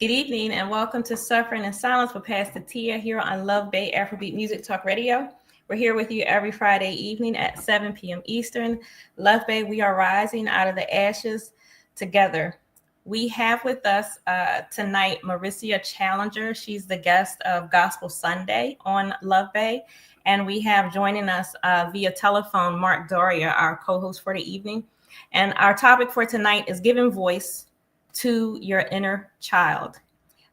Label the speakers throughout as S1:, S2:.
S1: Good evening and welcome to Suffering in Silence with Pastor Tia here on Love Bay Afrobeat Music Talk Radio. We're here with you every Friday evening at 7 p.m. Eastern. Love Bay, we are rising out of the ashes together. We have with us tonight Merisia Challenger. She's the guest of Gospel Sunday on Love Bay. And we have joining us via telephone Mark Doria, our co-host for the evening. And our topic for tonight is giving voice to your inner child.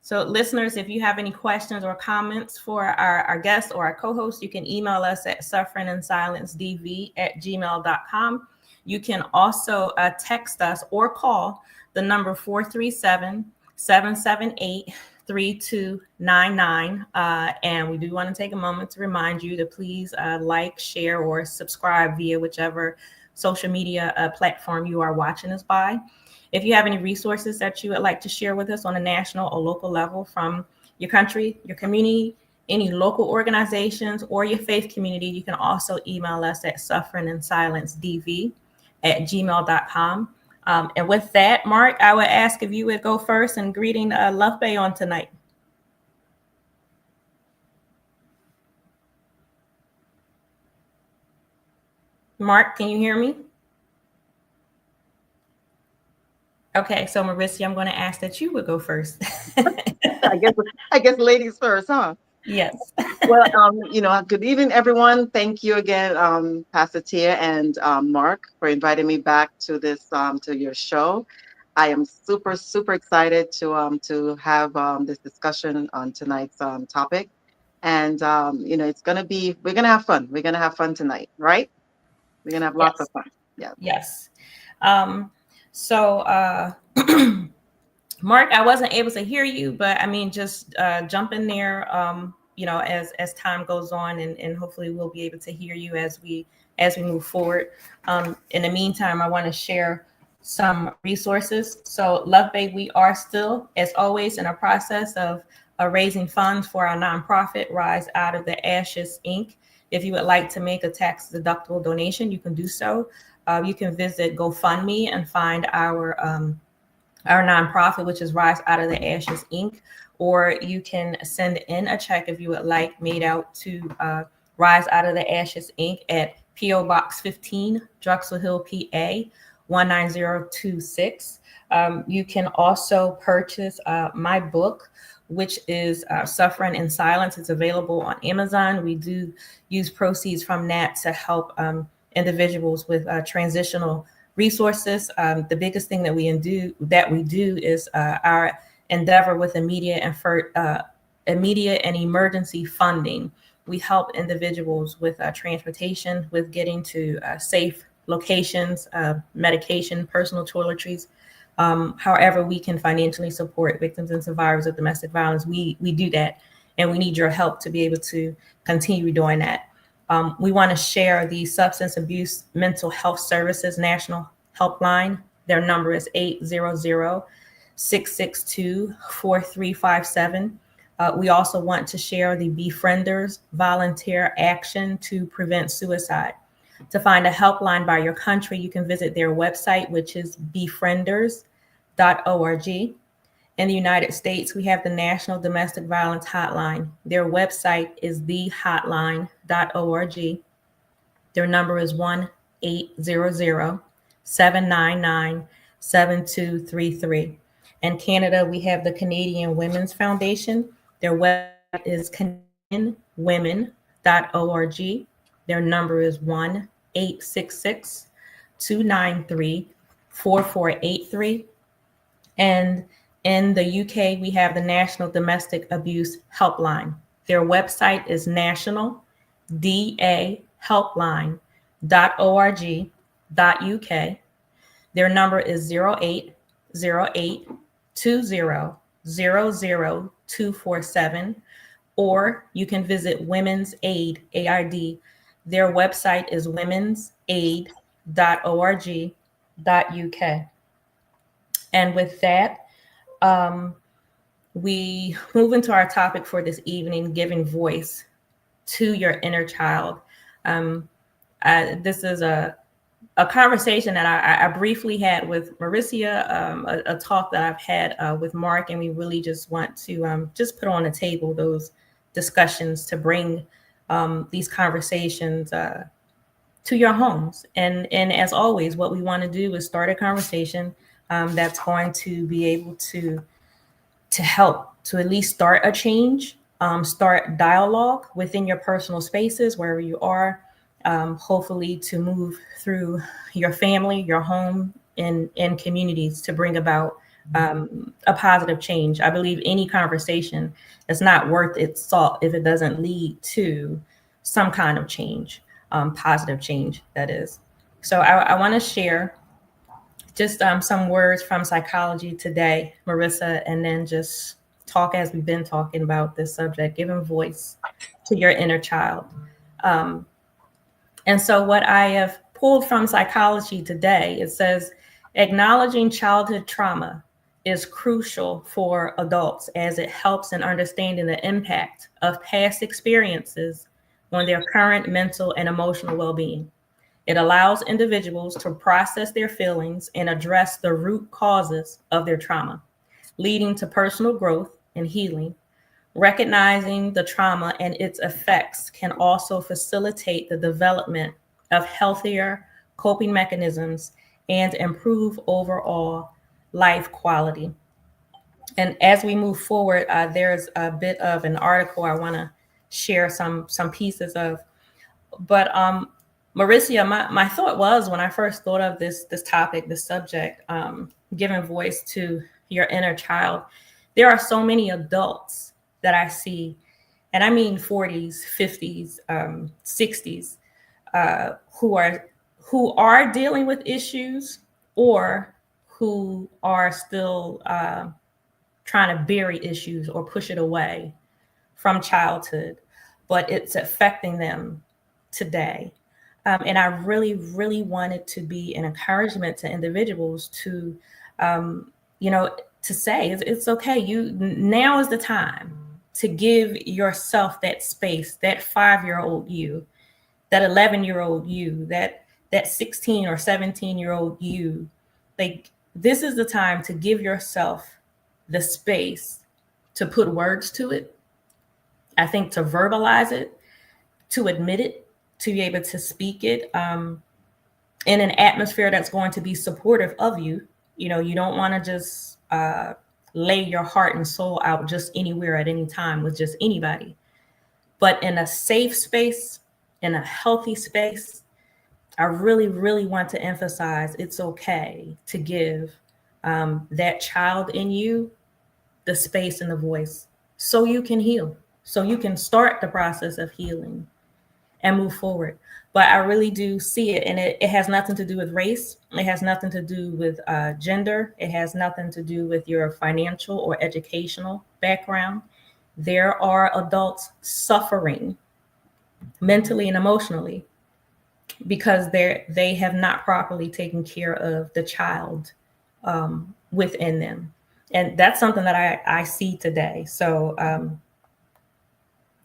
S1: So listeners, if you have any questions or comments for our guest or our co-host, you can email us at sufferinginsilencedv@gmail.com. You can also text us or call the number 437-778-3299. And we do want to take a moment to remind you to please like, share, or subscribe via whichever social media platform you are watching us by. If you have any resources that you would like to share with us on a national or local level from your country, your community, any local organizations, or your faith community, you can also email us at sufferinginsilencedv@gmail.com. And with that, Mark, I would ask if you would go first and greeting Love Bay on tonight. Mark, can you hear me? Okay, so Merisia, I'm going to ask that you would go first.
S2: I guess ladies first, huh?
S1: Yes.
S2: Well, good evening, everyone. Thank you again, Pastor Tia and Mark, for inviting me back to this to your show. I am super, super excited to have this discussion on tonight's topic, and we're gonna have fun. We're gonna have fun tonight, right? We're gonna have lots of fun. Yeah.
S1: Yes. So, Mark, I wasn't able to hear you, but I mean, just jump in there, as time goes on, and hopefully we'll be able to hear you as we move forward. In the meantime, I want to share some resources. So, Love Bay, we are still, as always, in a process of raising funds for our nonprofit, Rise Out of the Ashes, Inc. If you would like to make a tax-deductible donation, you can do so. You can visit GoFundMe and find our nonprofit, which is Rise Out of the Ashes, Inc. Or you can send in a check if you would like, made out to Rise Out of the Ashes, Inc. at P.O. Box 15, Drexel Hill, PA 19026. You can also purchase my book, which is Suffering in Silence. It's available on Amazon. We do use proceeds from that to help individuals with transitional resources. The biggest thing that we do is our endeavor with immediate and emergency funding. We help individuals with transportation, with getting to safe locations, medication, personal toiletries. However we can financially support victims and survivors of domestic violence, we do that, and we need your help to be able to continue doing that. We want to share the Substance Abuse Mental Health Services National Helpline. Their number is 800-662-4357. We also want to share the Befrienders Volunteer Action to Prevent Suicide. To find a helpline by your country, you can visit their website, which is befrienders.org. In the United States, we have the National Domestic Violence Hotline. Their website is thehotline.org. Their number is 1-800-799-7233. In Canada, we have the Canadian Women's Foundation. Their website is canadianwomen.org. Their number is 1-866-293-4483. And in the UK, we have the National Domestic Abuse Helpline. Their website is nationaldahelpline.org.uk. Their number is 0808-20-00247, or you can visit Women's Aid, AID. Their website is womensaid.org.uk. And with that, we move into our topic for this evening, giving voice to your inner child. This is a a conversation that I briefly had with Merisia, a talk that I've had with Mark, and we really just want to just put on the table those discussions to bring these conversations to your homes. And as always, what we want to do is start a conversation that's going to be able to help to at least start a change, start dialogue within your personal spaces wherever you are, hopefully to move through your family, your home, and communities to bring about a positive change. I believe any conversation is not worth its salt if it doesn't lead to some kind of change, positive change, that is. So I want to share just some words from psychology today, Marissa, and then just talk as we've been talking about this subject, giving voice to your inner child. Um, and so, what I have pulled from psychology today, it says acknowledging childhood trauma is crucial for adults as it helps in understanding the impact of past experiences on their current mental and emotional well being. It allows individuals to process their feelings and address the root causes of their trauma, leading to personal growth and healing. Recognizing the trauma and its effects can also facilitate the development of healthier coping mechanisms and improve overall life quality. And as we move forward, there's a bit of an article I want to share some pieces of. But Maricia, my thought was when I first thought of this topic, this subject, giving voice to your inner child, there are so many adults that I see, and I mean 40s, 50s, 60s, who are dealing with issues or who are still trying to bury issues or push it away from childhood, but it's affecting them today. And I really, really wanted to be an encouragement to individuals to, you know, to say it's okay. You now is the time to give yourself that space, that 5-year-old you, that 11-year-old you, that 16 or 17-year-old you. Like this is the time to give yourself the space to put words to it. I think to verbalize it, to admit it, to be able to speak it in an atmosphere that's going to be supportive of you. You know, you don't want to just lay your heart and soul out just anywhere at any time with just anybody, but in a safe space, in a healthy space. I really, really want to emphasize it's okay to give that child in you the space and the voice so you can heal, so you can start the process of healing and move forward. But I really do see it, and it has nothing to do with race. It has nothing to do with gender. It has nothing to do with your financial or educational background. There are adults suffering mentally and emotionally because they have not properly taken care of the child within them, and that's something that I see today. So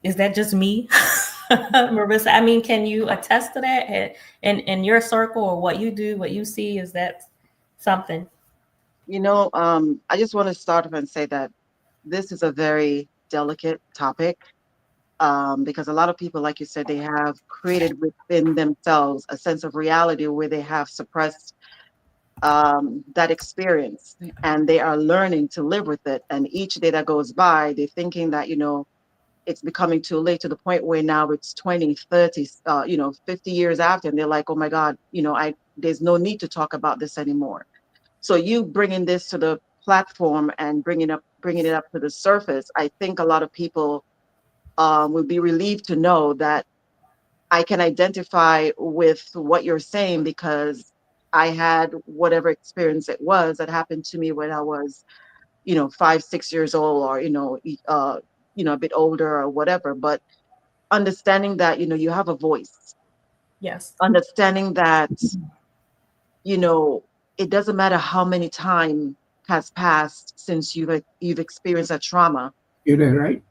S1: is that just me? Marissa, I mean, can you attest to that in your circle or what you do, what you see? Is that something?
S2: I just want to start off and say that this is a very delicate topic, because a lot of people, like you said, they have created within themselves a sense of reality where they have suppressed that experience, and they are learning to live with it. And each day that goes by, they're thinking that, it's becoming too late, to the point where now it's 20, 30, 50 years after, and they're like, oh my God, there's no need to talk about this anymore. So you bringing this to the platform and bringing it up to the surface, I think a lot of people would be relieved to know that I can identify with what you're saying, because I had whatever experience it was that happened to me when I was, 5, 6 years old, or a bit older or whatever. But understanding that you have a voice,
S1: Yes.
S2: understanding that you know it doesn't matter how many time has passed since you've experienced a trauma,
S3: You're there, right?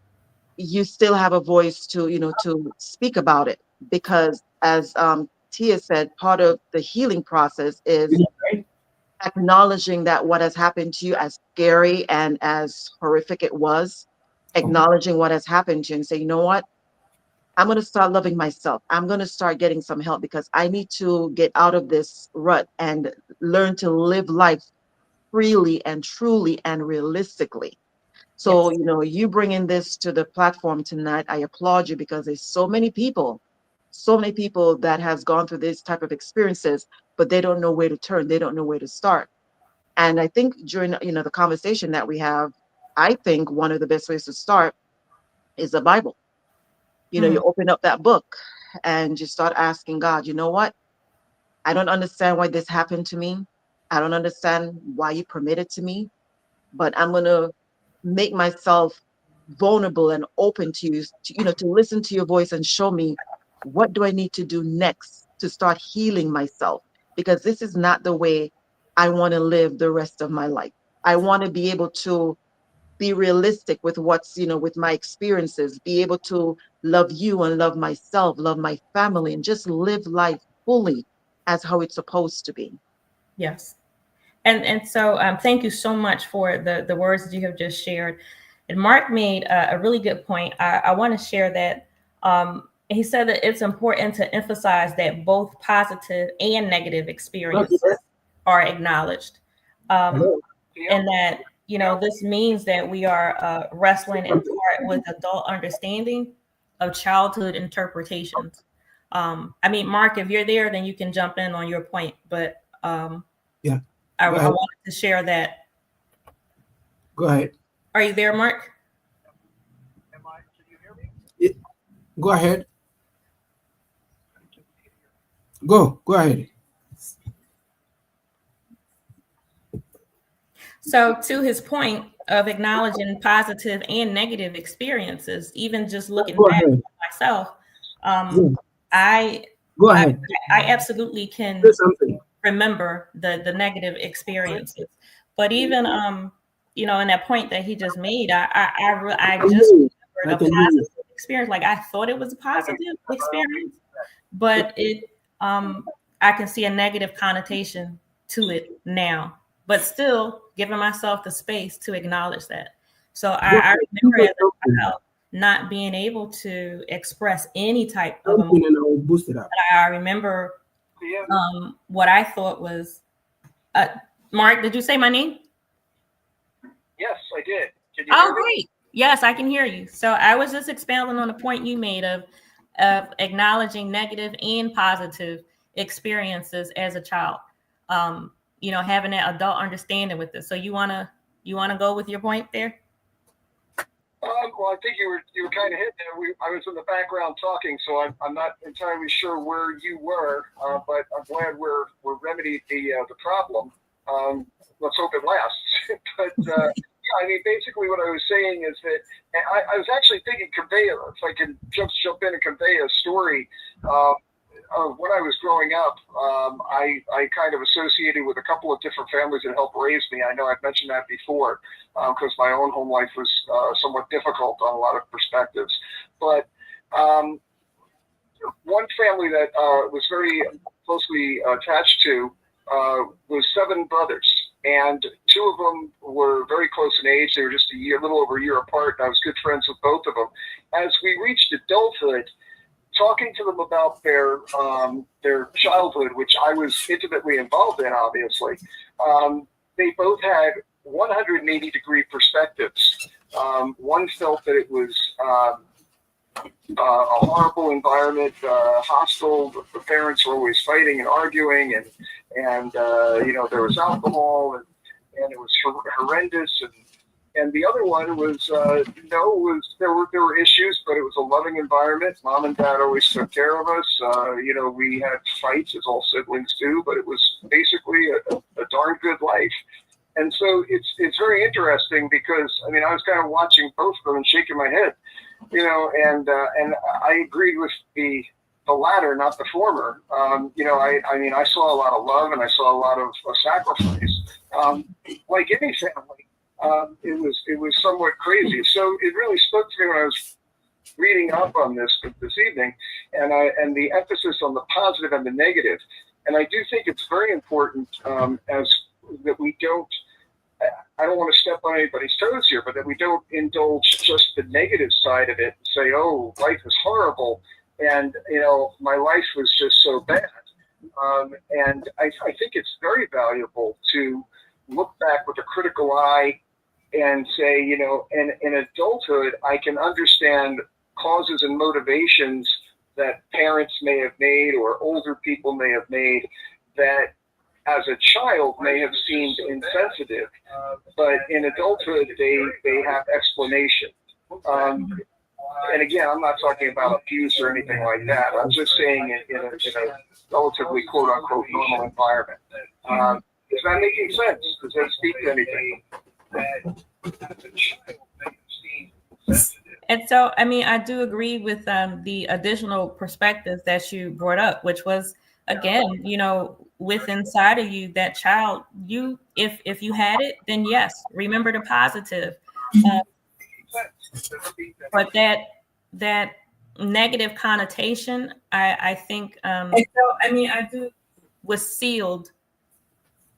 S2: you still have a voice to speak about it. Because as Tia said, part of the healing process is acknowledging that what has happened to you, as scary and as horrific it was, acknowledging what has happened to you and say, you know what? I'm going to start loving myself. I'm going to start getting some help because I need to get out of this rut and learn to live life freely and truly and realistically. So,
S1: Yes.
S2: you bringing this to the platform tonight, I applaud you because there's so many people that has gone through this type of experiences, but they don't know where to turn. They don't know where to start. And I think during, the conversation that we have, I think one of the best ways to start is the Bible. You
S1: Mhm.
S2: open up that book and you start asking God, you know what? I don't understand why this happened to me. I don't understand why you permitted to me, but I'm going to make myself vulnerable and open to you, to listen to your voice and show me what do I need to do next to start healing myself, because this is not the way I want to live the rest of my life. I want to be able to be realistic with what's, with my experiences, be able to love you and love myself, love my family, and just live life fully as how it's supposed to be.
S1: Yes. And so thank you so much for the words that you have just shared. And Mark made a really good point. I want to share that. He said that it's important to emphasize that both positive and negative experiences are acknowledged. Um, and that, this means that we are wrestling in part with adult understanding of childhood interpretations. I mean, Mark, if you're there, then you can jump in on your point. But
S3: Yeah.
S1: I wanted to share that.
S3: Go ahead.
S1: Are you there, Mark?
S4: Can you hear me?
S3: Yeah. Go ahead. Go ahead.
S1: So, to his point of acknowledging positive and negative experiences, even just looking
S3: Go
S1: back
S3: ahead.
S1: at myself,
S3: Go,
S1: I,
S3: go
S1: I
S3: ahead.
S1: I absolutely
S3: Say
S1: can
S3: something.
S1: remember the negative experiences, but even in that point that he just made, I
S3: I can hear
S1: just
S3: you. I
S1: remembered a
S3: can hear you.
S1: positive experience. Like I thought it was a positive experience, but I can see a negative connotation to it now, but still giving myself the space to acknowledge that. So
S3: Go
S1: I
S3: ahead.
S1: remember
S3: Say
S1: as a
S3: something.
S1: child not being able to express any type of emotion.
S3: Something and I will boost it up.
S1: I remember
S4: Yeah.
S1: what I thought was, uh, Mark, did you say my name?
S4: Yes, I did. Can you
S1: Oh,
S4: hear me?
S1: great. Yes, I can hear you. So I was just expounding on the point you made of acknowledging negative and positive experiences as a child. Having that adult understanding with this. So you wanna go with your point there?
S4: Well, I think you were kind of hit there. I was in the background talking, so I'm not entirely sure where you were, but I'm glad we're remedied the problem. Let's hope it lasts. But yeah, I mean, basically what I was saying is that I was actually thinking convey, if I can jump in and convey a story. When I was growing up, I kind of associated with a couple of different families that helped raise me. I know I've mentioned that before because my own home life was somewhat difficult on a lot of perspectives. But one family that was very closely attached to was 7 brothers. And 2 of them were very close in age. They were just a little over a year apart. And I was good friends with both of them. As we reached adulthood, talking to them about their childhood, which I was intimately involved in, obviously, they both had 180-degree perspectives. One felt that it was a horrible environment, hostile. The parents were always fighting and arguing, and there was alcohol, and it was horrendous. And the other one was there were issues, but it was a loving environment. Mom and Dad always took care of us. We had fights as all siblings do, but it was basically a darn good life. And so it's very interesting because I mean I was kind of watching both of them and shaking my head, and I agreed with the latter, not the former. I mean I saw a lot of love and I saw a lot of sacrifice, like any family. It was somewhat crazy. So it really spoke to me when I was reading up on this evening, and the emphasis on the positive and the negative. And I do think it's very important as that we don't. I don't want to step on anybody's toes here, but that we don't indulge just the negative side of it and say, "Oh, life is horrible," and my life was just so bad. And I think it's very valuable to look back with a critical eye and say, in adulthood, I can understand causes and motivations that parents may have made or older people may have made that as a child may have seemed insensitive, but in adulthood, they have explanation. And again, I'm not talking about abuse or anything like that. I'm just saying in a relatively quote unquote normal environment. Is that making sense? Does that speak to anything?
S1: And so, I mean, I do agree with the additional perspectives that you brought up, which was, again, with inside of you, that child, if you had it, then yes, remember the positive. But that negative connotation, I think, I do, was sealed,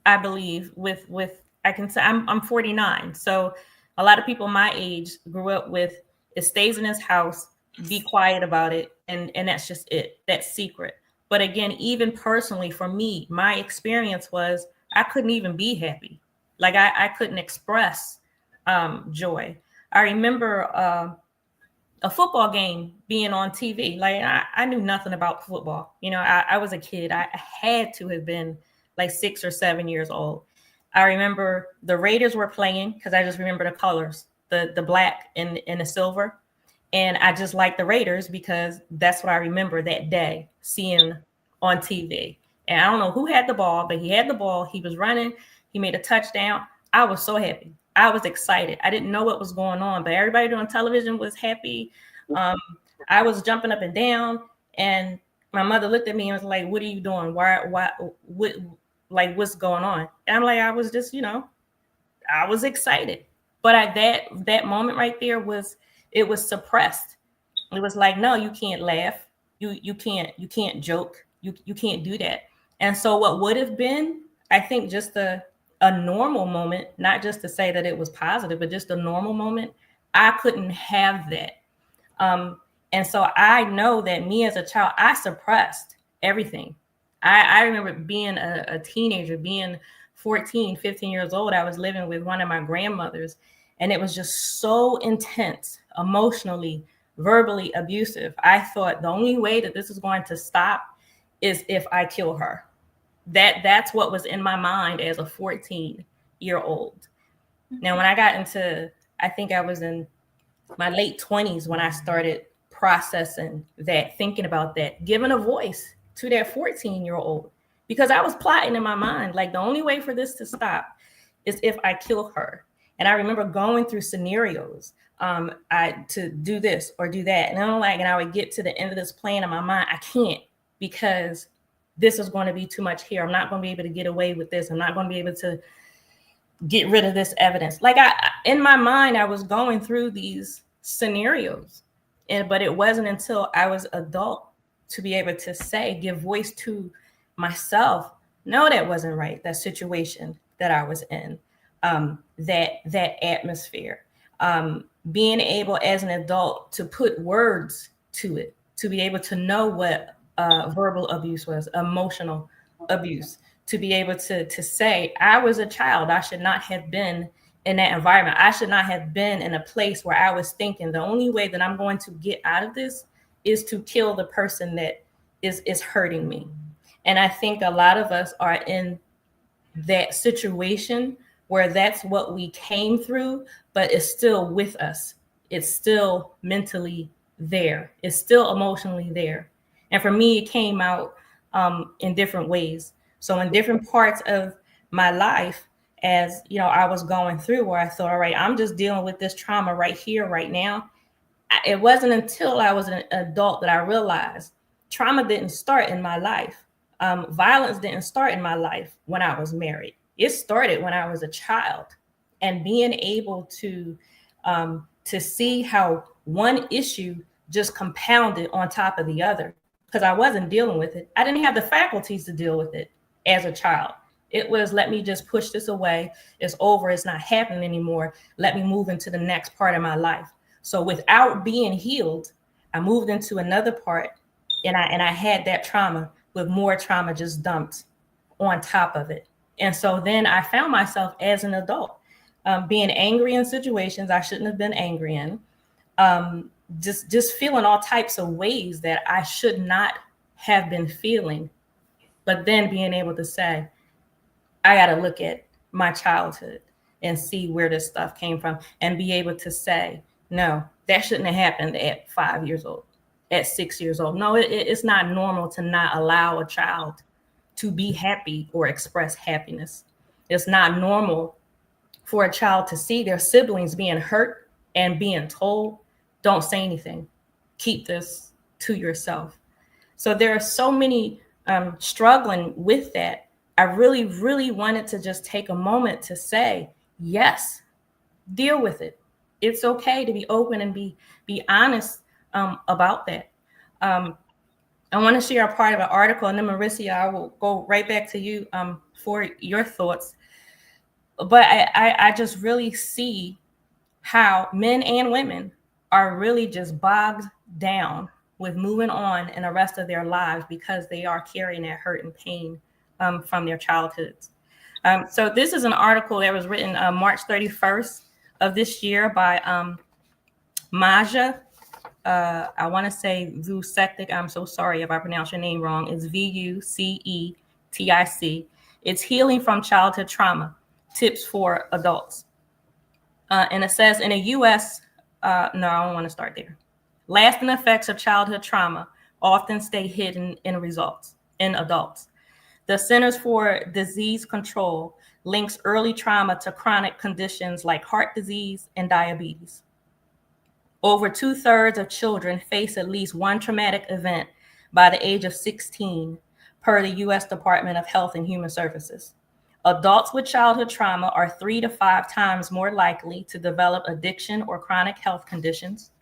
S1: I believe, with I can say I'm 49, so a lot of people my age grew up with, it stays in his house, be quiet about it, and that's just it. That's secret. But again, even personally for me, my experience was I couldn't even be happy. Like I couldn't express joy. I remember a football game being on TV. Like I knew nothing about football. I was a kid. I had to have been like 6 or 7 years old. I remember the Raiders were playing because I just remember the colors, the black and the silver. And I just liked the Raiders because that's what I remember that day seeing on TV. And I don't know who had the ball, but he had the ball. He was running. He made a touchdown. I was so happy. I was excited. I didn't know what was going on, but everybody on television was happy. I was jumping up and down, and my mother looked at me and was like, "What are you doing? What's going on?" And I'm like, I was just, I was excited. But that moment right there it was suppressed. It was like, no, you can't laugh. You can't joke. You can't do that. And so what would have been, I think, just a normal moment, not just to say that it was positive, but just a normal moment, I couldn't have that. And so I know that me as a child, I suppressed everything. I remember being a teenager, being 14, 15 years old. I was living with one of my grandmothers, and it was just so intense, emotionally, verbally abusive. I thought the only way that this is going to stop is if I kill her. That's what was in my mind as a 14-year-old. Now, when I got into, I think I was in my late 20s when I started processing that, thinking about that, giving a voice to that 14-year-old, because I was plotting in my mind, like, the only way for this to stop is if I kill her. And I remember going through scenarios, to do this or do that. And I would get to the end of this plan in my mind. I can't, because this is going to be too much here. I'm not going to be able to get away with this. I'm not going to be able to get rid of this evidence. Like in my mind, I was going through these scenarios, but it wasn't until I was adult to be able to give voice to myself. No, that wasn't right. That situation that I was in, that atmosphere, being able as an adult to put words to it, to be able to know what verbal abuse was, emotional abuse, to be able to say, I was a child. I should not have been in that environment. I should not have been in a place where I was thinking the only way that I'm going to get out of this is to kill the person that is hurting me. And I think a lot of us are in that situation where that's what we came through, but it's still with us. It's still mentally there. It's still emotionally there. And for me, it came out in different ways. So in different parts of my life, as I was going through, where I thought, all right, I'm just dealing with this trauma right here, right now. It wasn't until I was an adult that I realized trauma didn't start in my life. Violence didn't start in my life when I was married. It started when I was a child. And being able to see how one issue just compounded on top of the other because I wasn't dealing with it. I didn't have the faculties to deal with it as a child. It was, let me just push this away. It's over. It's not happening anymore. Let me move into the next part of my life. So without being healed, I moved into another part, and I had that trauma with more trauma just dumped on top of it. And so then I found myself as an adult being angry in situations I shouldn't have been angry in, um, just feeling all types of ways that I should not have been feeling, but then being able to say, I got to look at my childhood and see where this stuff came from and be able to say, no, that shouldn't have happened at 5 years old, at 6 years old. No, it's not normal to not allow a child to be happy or express happiness. It's not normal for a child to see their siblings being hurt and being told, don't say anything, keep this to yourself. So there are so many struggling with that. I really, really wanted to just take a moment to say, yes, deal with it. It's okay to be open and be honest about that. Um, I want to share a part of an article, and then Merisia, I will go right back to you for your thoughts. But I just really see how men and women are really just bogged down with moving on in the rest of their lives because they are carrying that hurt and pain from their childhoods. So this is an article that was written March 31st of this year by Maja. I want to say Vucectic. I'm so sorry if I pronounce your name wrong. It's Vucetic. It's Healing from Childhood Trauma, Tips for Adults. And it says in the U.S., no, I don't want to start there. Lasting effects of childhood trauma often stay hidden in adults. The Centers for Disease Control links early trauma to chronic conditions like heart disease and diabetes. Over 2/3 of children face at least one traumatic event by the age of 16, per the U.S. Department of Health and Human Services. Adults with childhood trauma are 3 to 5 times more likely to develop addiction or chronic health conditions.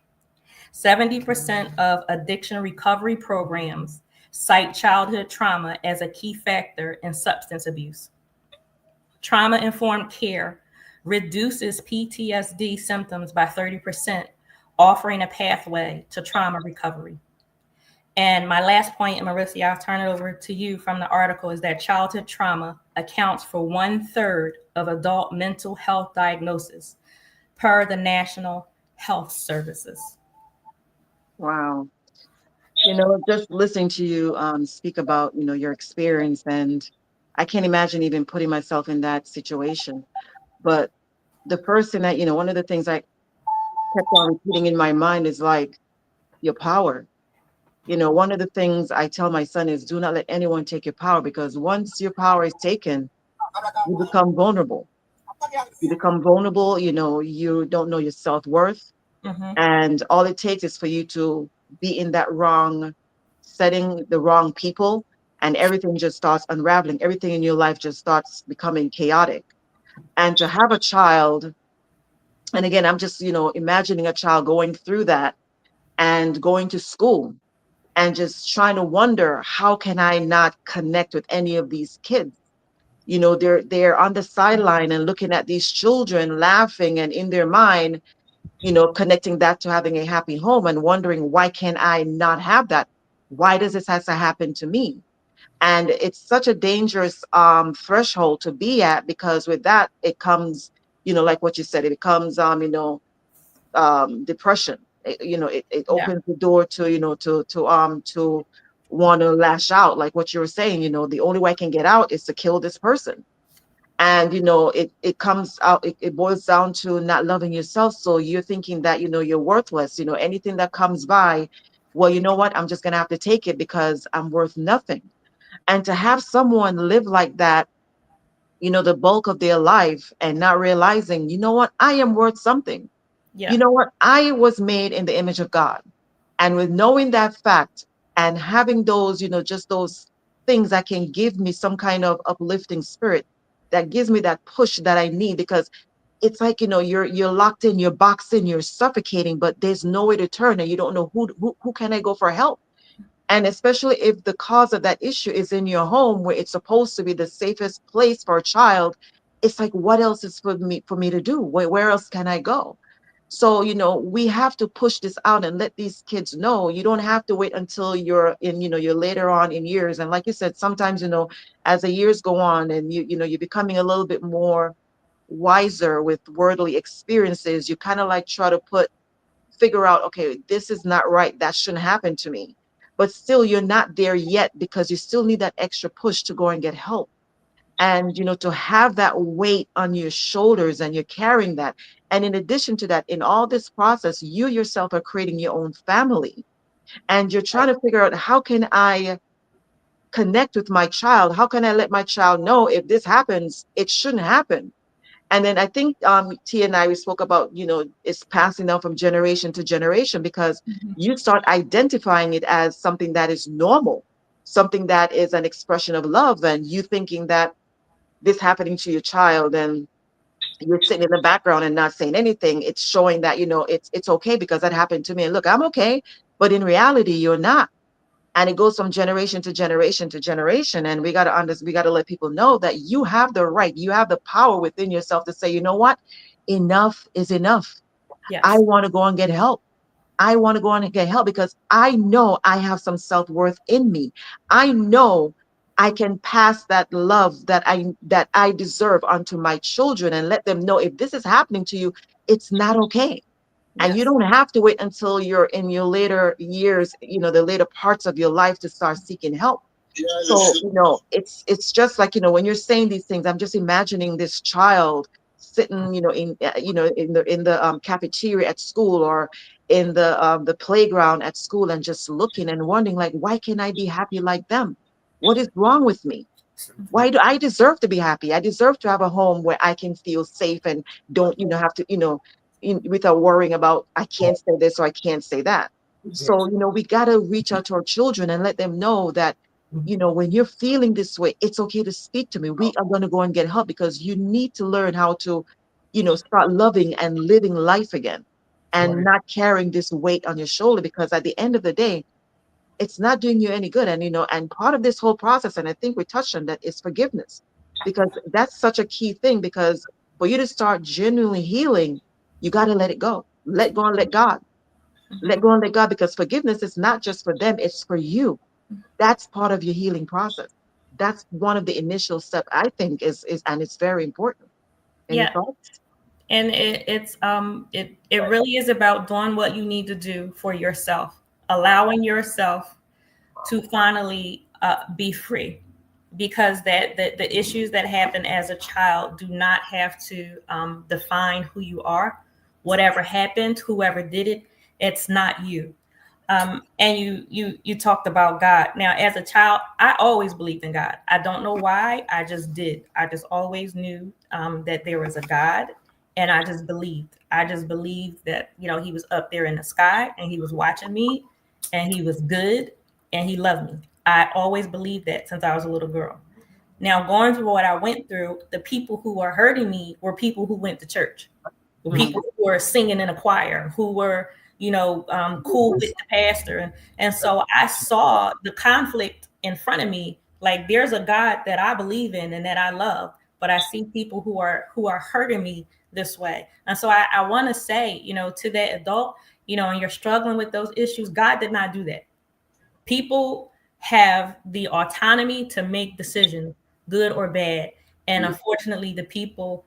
S1: 70% of addiction recovery programs cite childhood trauma as a key factor in substance abuse. Trauma-informed care reduces PTSD symptoms by 30%, offering a pathway to trauma recovery. And my last point, and Merisia, I'll turn it over to you from the article, is that childhood trauma accounts for 1/3 of adult mental health diagnosis per the National Health Services.
S2: Wow. Just listening to you speak about, your experience, and I can't imagine even putting myself in that situation. But the person that, one of the things I kept on repeating in my mind is like your power. One of the things I tell my son is do not let anyone take your power, because once your power is taken, you become vulnerable. You become vulnerable, you don't know your self-worth.
S1: Mm-hmm.
S2: And all it takes is for you to be in that wrong setting, the wrong people, and everything just starts unraveling. Everything in your life just starts becoming chaotic. And to have a child, and again, I'm just, imagining a child going through that and going to school and just trying to wonder, how can I not connect with any of these kids? They're on the sideline and looking at these children laughing, and in their mind, connecting that to having a happy home and wondering, why can I not have that? Why does this have to happen to me? And it's such a dangerous threshold to be at, because with that, it comes, like what you said, it becomes, depression. It
S1: Yeah.
S2: opens the door to, to want to lash out, like what you were saying. The only way I can get out is to kill this person. And it comes out, it boils down to not loving yourself. So you're thinking that you're worthless. Anything that comes by, well, you know what, I'm just gonna have to take it because I'm worth nothing. And to have someone live like that, the bulk of their life, and not realizing, you know what, I am worth something. You
S1: Yeah.
S2: know what, I was made in the image of God. And with knowing that fact and having those, just those things that can give me some kind of uplifting spirit, that gives me that push that I need. Because it's like, you're locked in, you're boxed in, you're suffocating, but there's nowhere to turn, and you don't know who can I go for help. And especially if the cause of that issue is in your home, where it's supposed to be the safest place for a child, it's like, what else is for me to do? Where else can I go? So, we have to push this out and let these kids know. You don't have to wait until you're in, you're later on in years. And like you said, sometimes, as the years go on and you're becoming a little bit more wiser with worldly experiences, you kind of like try to figure out, okay, this is not right. That shouldn't happen to me. But still, you're not there yet, because you still need that extra push to go and get help. And, to have that weight on your shoulders, and you're carrying that. And in addition to that, in all this process, you yourself are creating your own family, and you're trying to figure out, how can I connect with my child? How can I let my child know, if this happens, it shouldn't happen? And then I think T and I, we spoke about, it's passing down from generation to generation, because you start identifying it as something that is normal, something that is an expression of love, and you thinking that this happening to your child, and you're sitting in the background and not saying anything. It's showing that, it's okay, because that happened to me, and look, I'm okay. But in reality, you're not. And it goes from generation to generation to generation. And we got to let people know that you have the right, you have the power within yourself to say, you know what, enough is enough. I
S1: Yes.
S2: want to go and get help. I want to go on and get help, because I know I have some self-worth in me. I know I can pass that love that I deserve onto my children, and let them know, if this is happening to you, it's not okay. And you
S1: Yes.
S2: don't have to wait until you're in your later years, the later parts of your life, to start seeking help. So, it's just like, when you're saying these things, I'm just imagining this child sitting, in the cafeteria at school, or in the playground at school, and just looking and wondering, like, why can't I be happy like them? What is wrong with me? Why do I deserve to be happy? I deserve to have a home where I can feel safe, and don't, have to, without worrying about, I can't say this or I can't say that. So, we got to reach out to our children and let them know that, when you're feeling this way, it's okay to speak to me. We are going to go and get help, because you need to learn how to, start loving and living life again, and
S3: Right.
S2: not carrying this weight on your shoulder, because at the end of the day, it's not doing you any good. And, and part of this whole process, and I think we touched on that, is forgiveness, because that's such a key thing. Because for you to start genuinely healing, you got to let it go. Let go and let God. Let go and let God, because forgiveness is not just for them, it's for you. That's part of your healing process. That's one of the initial steps, I think, is and it's very important. Any
S1: Yeah.
S2: thoughts?
S1: And it really is about doing what you need to do for yourself, allowing yourself to finally be free, because the issues that happen as a child do not have to define who you are. Whatever happened, whoever did it, it's not you. And you talked about God. Now, as a child, I always believed in God. I don't know why. I just did. I just always knew that there was a God, and I just believed. I just believed that He was up there in the sky, and He was watching me, and He was good, and He loved me. I always believed that since I was a little girl. Now, going through what I went through, the people who were hurting me were people who went to church, were
S2: Mm,
S1: people who were singing in a choir, who were, cool with the pastor. And so I saw the conflict in front of me. Like, there's a God that I believe in and that I love, but I see people who are hurting me this way. And so I want to say, to that adult, and you're struggling with those issues, God did not do that. People have the autonomy to make decisions, good or bad. And unfortunately,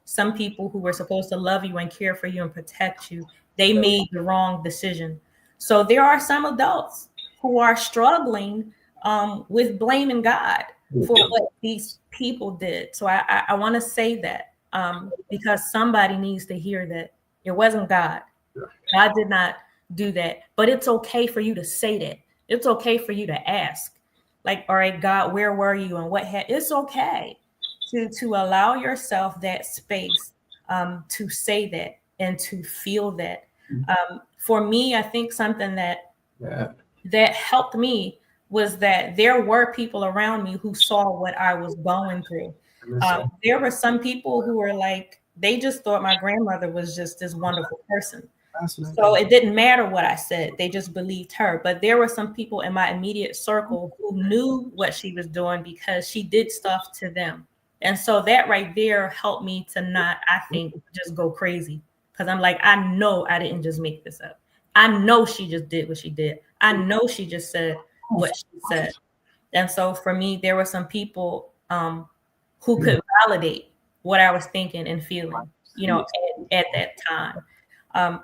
S1: some people who were supposed to love you and care for you and protect you, they made the wrong decision. So there are some adults who are struggling with blaming God for what these people did. So I want to say that because somebody needs to hear that it wasn't God. God did not do that. But it's okay for you to say that. It's okay for you to ask, like, all right, God, where were you and it's okay to allow yourself that space to say that and to feel that. For me, I think something
S3: Yeah.
S1: that helped me was that there were people around me who saw what I was going through. There were some people who were like, They just thought my grandmother was just this wonderful person.
S3: That's nice.
S1: So it didn't matter what I said. They just believed her. But there were some people in my immediate circle who knew what she was doing because she did stuff to them. And so that right there helped me to not, I think, just go crazy. Because I'm like, I know I didn't just make this up. I know she just did what she did. I know she just said what she said. And so for me, there were some people who could validate what I was thinking and feeling, at that time.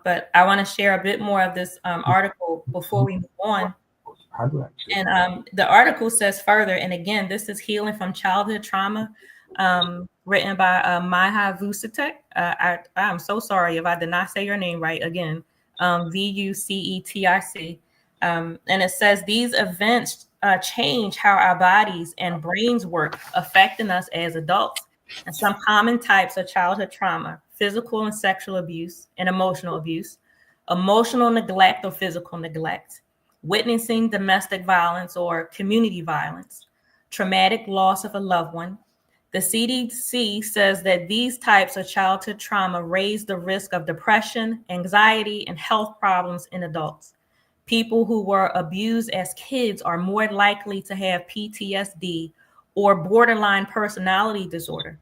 S1: But I want to share a bit more of this article before we move on. And the article says further, and again, this is Healing from Childhood Trauma, written by Maha Vucetic. I'm so sorry if I did not say your name right again. Vucetic. And it says these events change how our bodies and brains work, affecting us as adults. And some common types of childhood trauma: physical and sexual abuse and emotional abuse, emotional neglect or physical neglect, witnessing domestic violence or community violence, traumatic loss of a loved one. The CDC says that these types of childhood trauma raise the risk of depression, anxiety, and health problems in adults. People who were abused as kids are more likely to have PTSD or borderline personality disorder.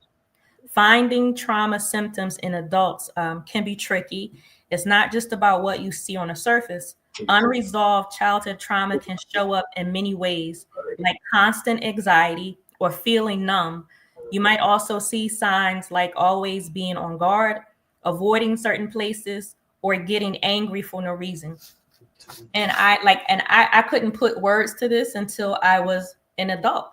S1: Finding trauma symptoms in adults can be tricky. It's not just about what you see on the surface. Unresolved childhood trauma can show up in many ways, like constant anxiety or feeling numb. You might also see signs like always being on guard, avoiding certain places, or getting angry for no reason. And I couldn't put words to this until I was an adult.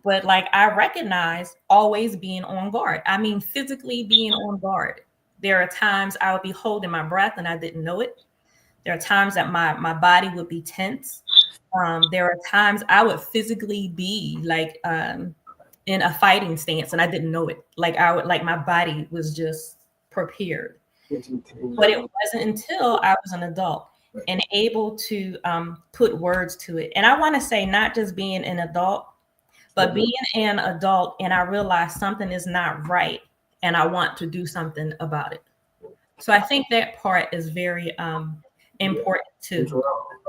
S1: But like I recognize always being on guard. I mean, physically being on guard. There are times I would be holding my breath and I didn't know it. There are times that my body would be tense. There are times I would physically be like in a fighting stance and I didn't know it. Like my body was just prepared. But it wasn't until I was an adult and able to put words to it. And I want to say not just being an adult, but being an adult and I realize something is not right and I want to do something about it. So I think that part is very important too.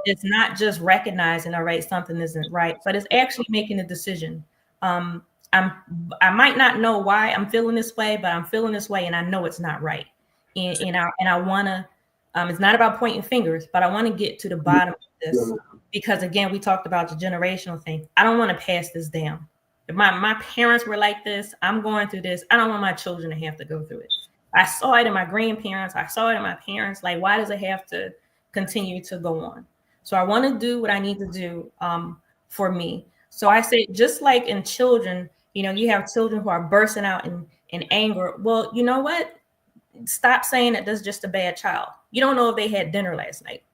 S1: It's not just recognizing, all right, something isn't right, but it's actually making a decision. I might not know why I'm feeling this way, but I'm feeling this way and I know it's not right. And I want to, it's not about pointing fingers, but I want to get to the bottom of this. Because again, we talked about the generational thing. I don't want to pass this down. If my parents were like this, I'm going through this. I don't want my children to have to go through it. I saw it in my grandparents. I saw it in my parents. Like, why does it have to continue to go on? So I want to do what I need to do for me. So I say, just like in children, you have children who are bursting out in anger. Well, you know what? Stop saying that that's just a bad child. You don't know if they had dinner last night.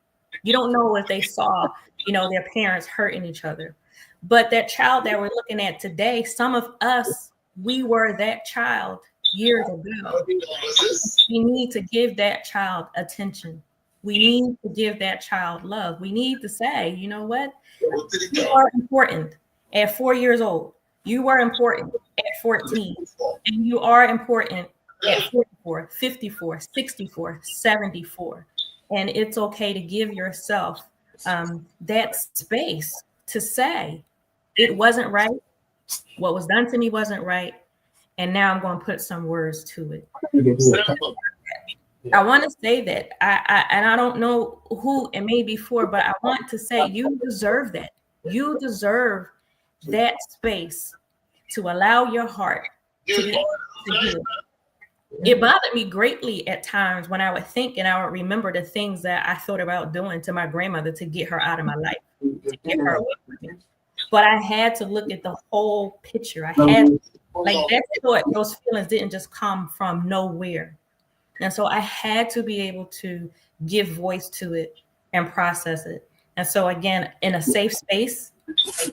S1: You don't know if they saw, their parents hurting each other. But that child that we're looking at today, some of us, we were that child years ago. We need to give that child attention. We need to give that child love. We need to say, you know what? You are important at 4 years old. You were important at 14. And you are important at 44, 54, 64, 74. And it's okay to give yourself that space to say, it wasn't right. What was done to me wasn't right. And now I'm going to put some words to it. I want to say that I don't know who it may be for, but I want to say you deserve that. You deserve that space to allow your heart to be able to heal. It bothered me greatly at times when I would think and I would remember the things that I thought about doing to my grandmother to get her out of my life, to get her away from me. But I had to look at the whole picture. I had that thought, those feelings didn't just come from nowhere. And so I had to be able to give voice to it and process it. And so again, in a safe space,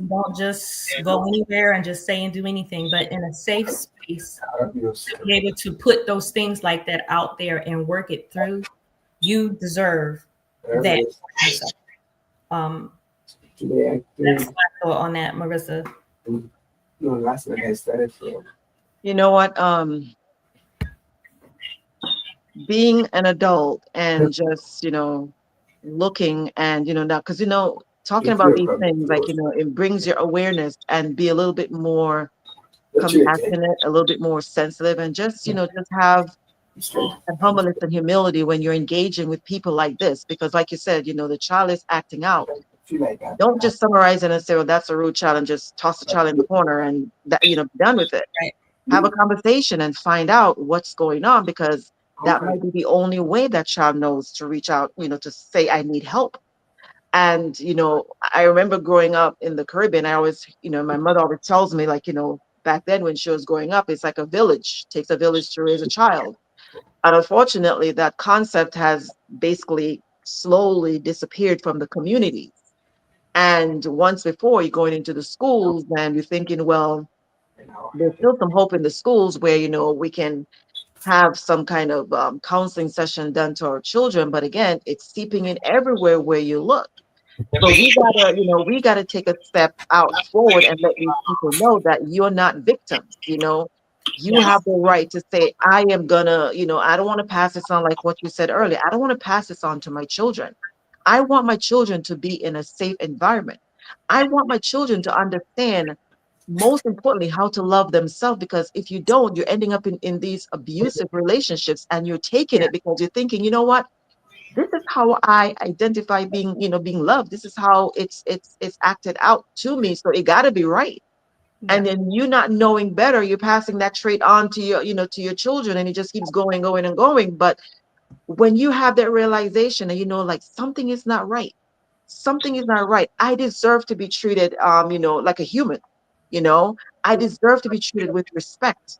S1: don't just go anywhere and just say and do anything, but in a safe space, to be able to put those things like that out there and work it through. You deserve that. That's my thought on that, Marissa.
S2: You know what? being an adult and just, looking and, now, because, talking
S3: It's
S2: about
S3: yours,
S2: these
S3: brother.
S2: things, like,
S3: Yours.
S2: it brings your awareness and be a little bit more
S3: That's you, okay?
S2: compassionate, a little bit more sensitive, and just, just have
S3: Strong.
S2: and humbleness and humility when you're engaging with people like this. Because, like you said, the child is acting out.
S3: Feel like that.
S2: Don't just summarize it and say, well, that's a rude child, and just toss the child in the corner and that, be done with it.
S1: Right.
S2: Have a conversation and find out what's going on, because that
S3: Okay.
S2: might be the only way that child knows to reach out, to say, I need help. And, I remember growing up in the Caribbean, I always, my mother always tells me, like, back then when she was growing up, it's like a village, takes a village to raise a child. And unfortunately, that concept has basically slowly disappeared from the communities. And once before, you're going into the schools and you're thinking, well, there's still some hope in the schools where, we can have some kind of counseling session done to our children. But again, it's seeping in everywhere where you look. So we gotta take a step out forward and let these people know that you're not victims. You
S1: Yes.
S2: have the right to say, I am gonna, I don't want to pass this on, like what you said earlier. I don't want to pass this on to my children. I want my children to be in a safe environment. I want my children to understand, most importantly, how to love themselves. Because if you don't, you're ending up in these abusive relationships, and you're taking
S1: Yeah.
S2: it because you're thinking, you know what? This is how I identify being, being loved. This is how it's acted out to me. So it got to be right. And
S1: Yeah.
S2: then you not knowing better, you're passing that trait on to your, to your children, and it just keeps going, going, and going. But when you have that realization and like something is not right, something is not right. I deserve to be treated, like a human. You know, I deserve to be treated with respect.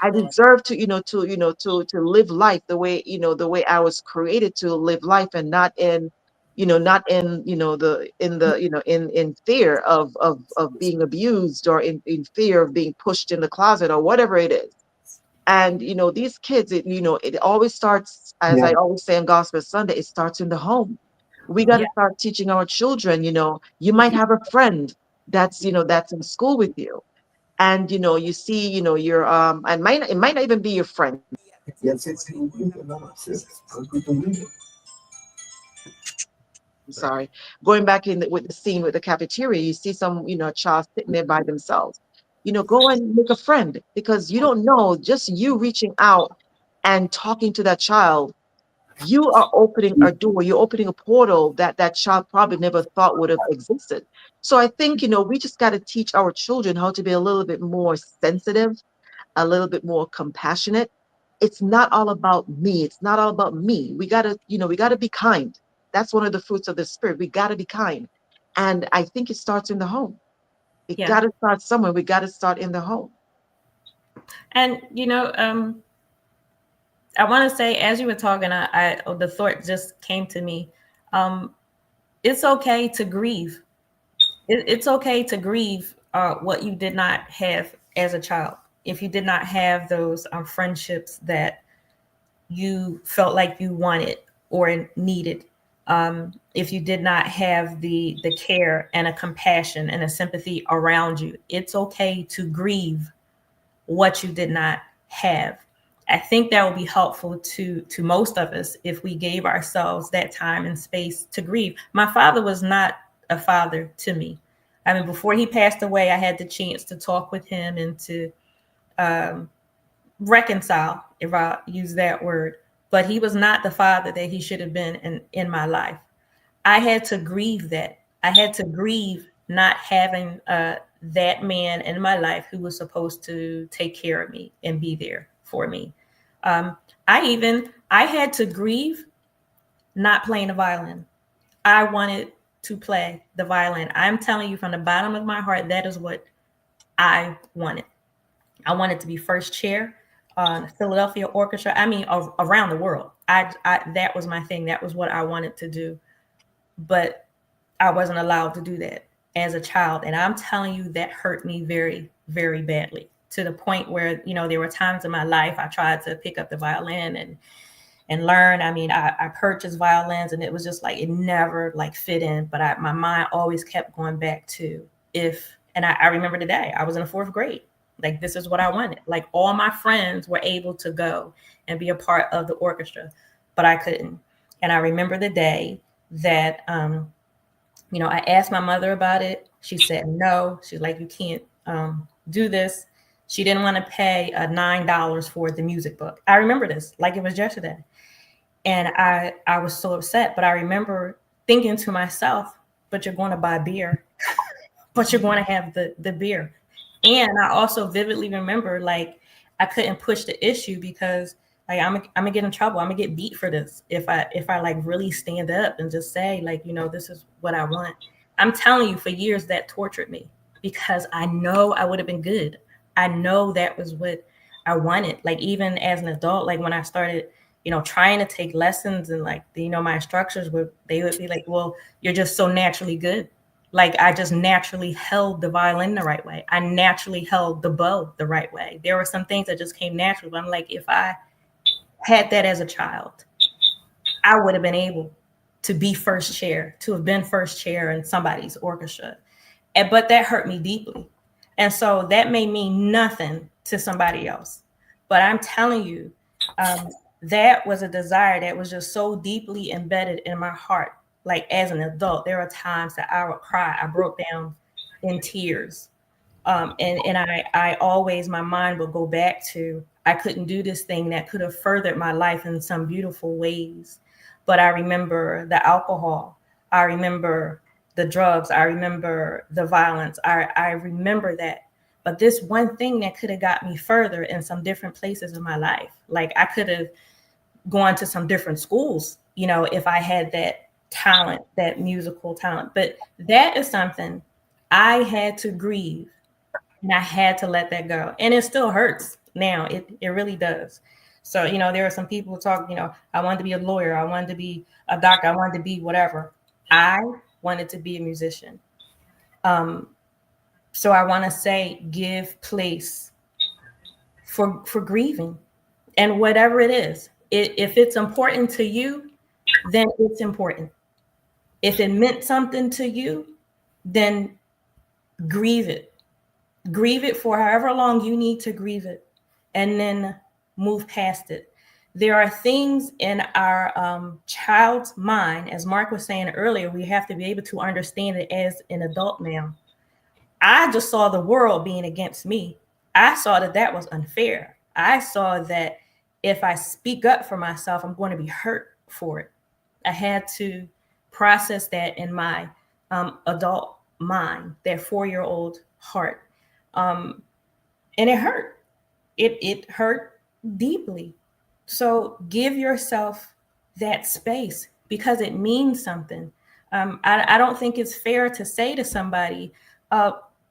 S2: I deserve to, to live life the way, the way I was created to live life, and not in, not in, the, in fear of being abused, or in fear of being pushed in the closet, or whatever it is. And, these kids, it always starts, as I always say on Gospel Sunday, it starts in the home. We got
S1: Yeah.
S2: to start teaching our children, you might have a friend that's, that's in school with you, and you see, your and it might not even be your friend.
S3: Yes, it's
S2: I'm sorry. Going back with the scene with the cafeteria, you see some, a child sitting there by themselves. Go and make a friend, because you don't know, just you reaching out and talking to that child, you are opening a door, you're opening a portal that that child probably never thought would have existed. So I think, we just got to teach our children how to be a little bit more sensitive, a little bit more compassionate. It's not all about me. It's not all about me. We gotta be kind. That's one of the fruits of the spirit. We gotta be kind. And I think it starts in the home. It
S1: Yeah.
S2: gotta start somewhere. We gotta start in the home.
S1: And I want to say, as you were talking, the thought just came to me. Um, it's okay to grieve. It's okay to grieve what you did not have as a child. If you did not have those friendships that you felt like you wanted or needed, if you did not have the care and a compassion and a sympathy around you, it's okay to grieve what you did not have. I think that would be helpful to most of us if we gave ourselves that time and space to grieve. My father was not a father to me. I mean, before he passed away, I had the chance to talk with him and to um, reconcile, if I use that word. But he was not the father that he should have been in my life. I had to grieve that. I had to grieve not having that man in my life who was supposed to take care of me and be there for me. Um, I had to grieve not playing the violin. I wanted to play the violin. I'm telling you from the bottom of my heart, that is what I wanted. I wanted to be first chair on the Philadelphia Orchestra. I mean, around the world. That was my thing. That was what I wanted to do. But I wasn't allowed to do that as a child. And I'm telling you, that hurt me very, very badly, to the point where, there were times in my life I tried to pick up the violin and learn. I mean, I purchased violins, and it was just like, it never like fit in. But my mind always kept going back to if, and I remember the day I was in the fourth grade. Like, this is what I wanted. Like, all my friends were able to go and be a part of the orchestra, but I couldn't. And I remember the day that, I asked my mother about it. She said no. She's like, you can't do this. She didn't want to pay $9 for the music book. I remember this like it was yesterday. And I was so upset. But I remember thinking to myself, but you're going to buy beer, but you're going to have the beer. And I also vividly remember, like, I couldn't push the issue because, like, I'm gonna get in trouble. I'm gonna get beat for this if I like really stand up and just say, like, this is what I want. I'm telling you, for years that tortured me because I know I would have been good. I know that was what I wanted. Like, even as an adult, like when I started, trying to take lessons, and like, my instructors would be like, well, you're just so naturally good. Like, I just naturally held the violin the right way. I naturally held the bow the right way. There were some things that just came naturally. But I'm like, if I had that as a child, I would have been able to be first chair, to have been first chair in somebody's orchestra. But that hurt me deeply. And so that may mean nothing to somebody else. But I'm telling you, that was a desire that was just so deeply embedded in my heart. Like, as an adult, there are times that I would cry. I broke down in tears. And I always, my mind would go back to, I couldn't do this thing that could have furthered my life in some beautiful ways. But I remember the alcohol. I remember the drugs. I remember the violence. I remember that. But this one thing that could have got me further in some different places in my life, like, I could have gone to some different schools, if I had that talent, that musical talent. But that is something I had to grieve, and I had to let that go. And it still hurts now. It really does. So, there are some people who talk, I wanted to be a lawyer. I wanted to be a doctor. I wanted to be whatever. I wanted to be a musician. So I want to say, give place for grieving, and whatever it is. If it's important to you, then it's important. If it meant something to you, then grieve it. Grieve it for however long you need to grieve it, and then move past it. There are things in our child's mind, as Mark was saying earlier, we have to be able to understand it as an adult now. I just saw the world being against me. I saw that was unfair. I saw that if I speak up for myself, I'm going to be hurt for it. I had to process that in my adult mind, that 4-year-old heart. And it hurt. It hurt deeply. So give yourself that space because it means something. I don't think it's fair to say to somebody,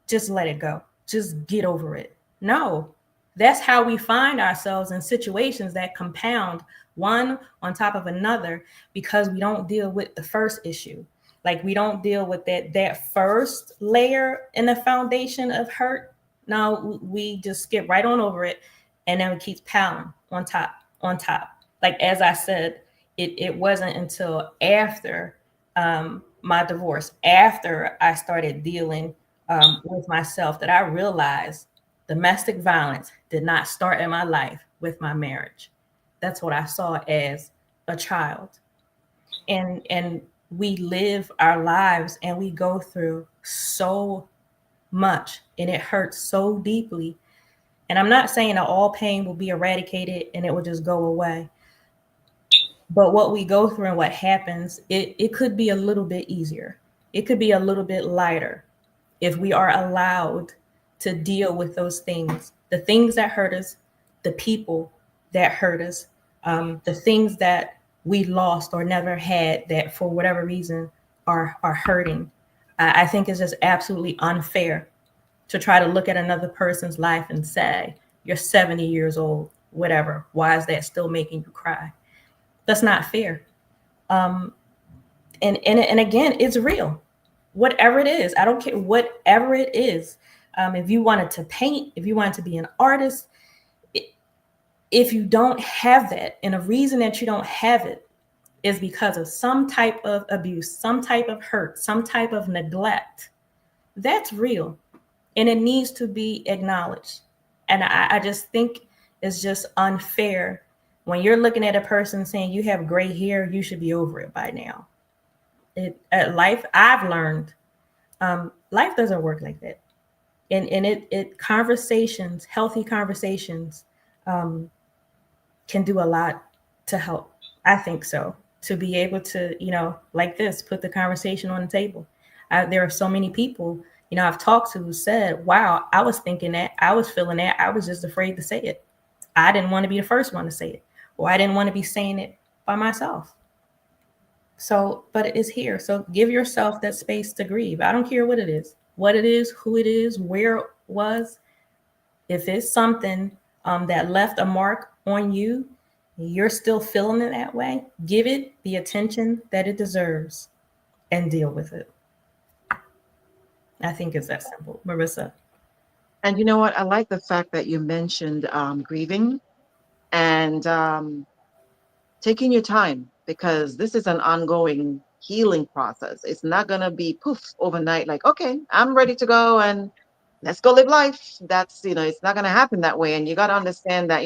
S1: just let it go. Just get over it. No, that's how we find ourselves in situations that compound one on top of another because we don't deal with the first issue. Like, we don't deal with that first layer in the foundation of hurt. No, we just skip right on over it, and then it keeps piling on top, on top. Like, as I said, it wasn't until after my divorce, after I started dealing with myself, that I realized domestic violence did not start in my life with my marriage. That's what I saw as a child. And we live our lives and we go through so much, and it hurts so deeply. And I'm not saying that all pain will be eradicated and it will just go away. But what we go through and what happens, it could be a little bit easier. It could be a little bit lighter if we are allowed to deal with those things, the things that hurt us, the people that hurt us, the things that we lost or never had that for whatever reason are hurting. I think it's just absolutely unfair to try to look at another person's life and say, you're 70 years old, whatever. Why is that still making you cry? That's not fair. And again, it's real. Whatever it is, I don't care, whatever it is. If you wanted to paint, if you wanted to be an artist, if you don't have that, and a reason that you don't have it is because of some type of abuse, some type of hurt, some type of neglect, that's real. And it needs to be acknowledged. And I just think it's just unfair when you're looking at a person saying you have gray hair, you should be over it by now. It life I've learned, life doesn't work like that. And it conversations, healthy conversations, um, can do a lot to help. I think so. To be able to, like this, put the conversation on the table. There are so many people, I've talked to who said, wow, I was thinking that, I was feeling that, I was just afraid to say it. I didn't want to be the first one to say it, or I didn't want to be saying it by myself. So, but it is here. So give yourself that space to grieve. I don't care what it is, who it is, where it was. If it's something that left a mark on you, you're still feeling it that way, give it the attention that it deserves and deal with it. I think it's that simple. Marissa.
S2: And you know what? I like the fact that you mentioned grieving and taking your time, because this is an ongoing healing process. It's not going to be poof overnight, like, okay, I'm ready to go and let's go live life. That's, it's not going to happen that way. And you got to understand that,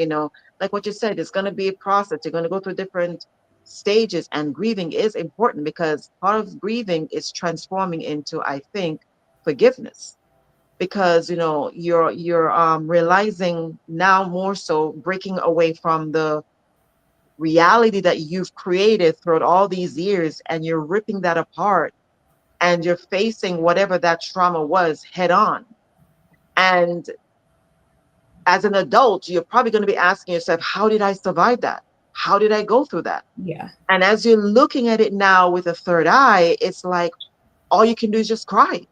S2: like what you said, it's going to be a process. You're going to go through different stages, and grieving is important because part of grieving is transforming into, I think, forgiveness. Because you're realizing now, more so breaking away from the reality that you've created throughout all these years, and you're ripping that apart, and you're facing whatever that trauma was head on. And as an adult, you're probably going to be asking yourself, how did I survive that? How did I go through that?
S1: Yeah.
S2: And as you're looking at it now with a third eye, it's like all you can do is just cry,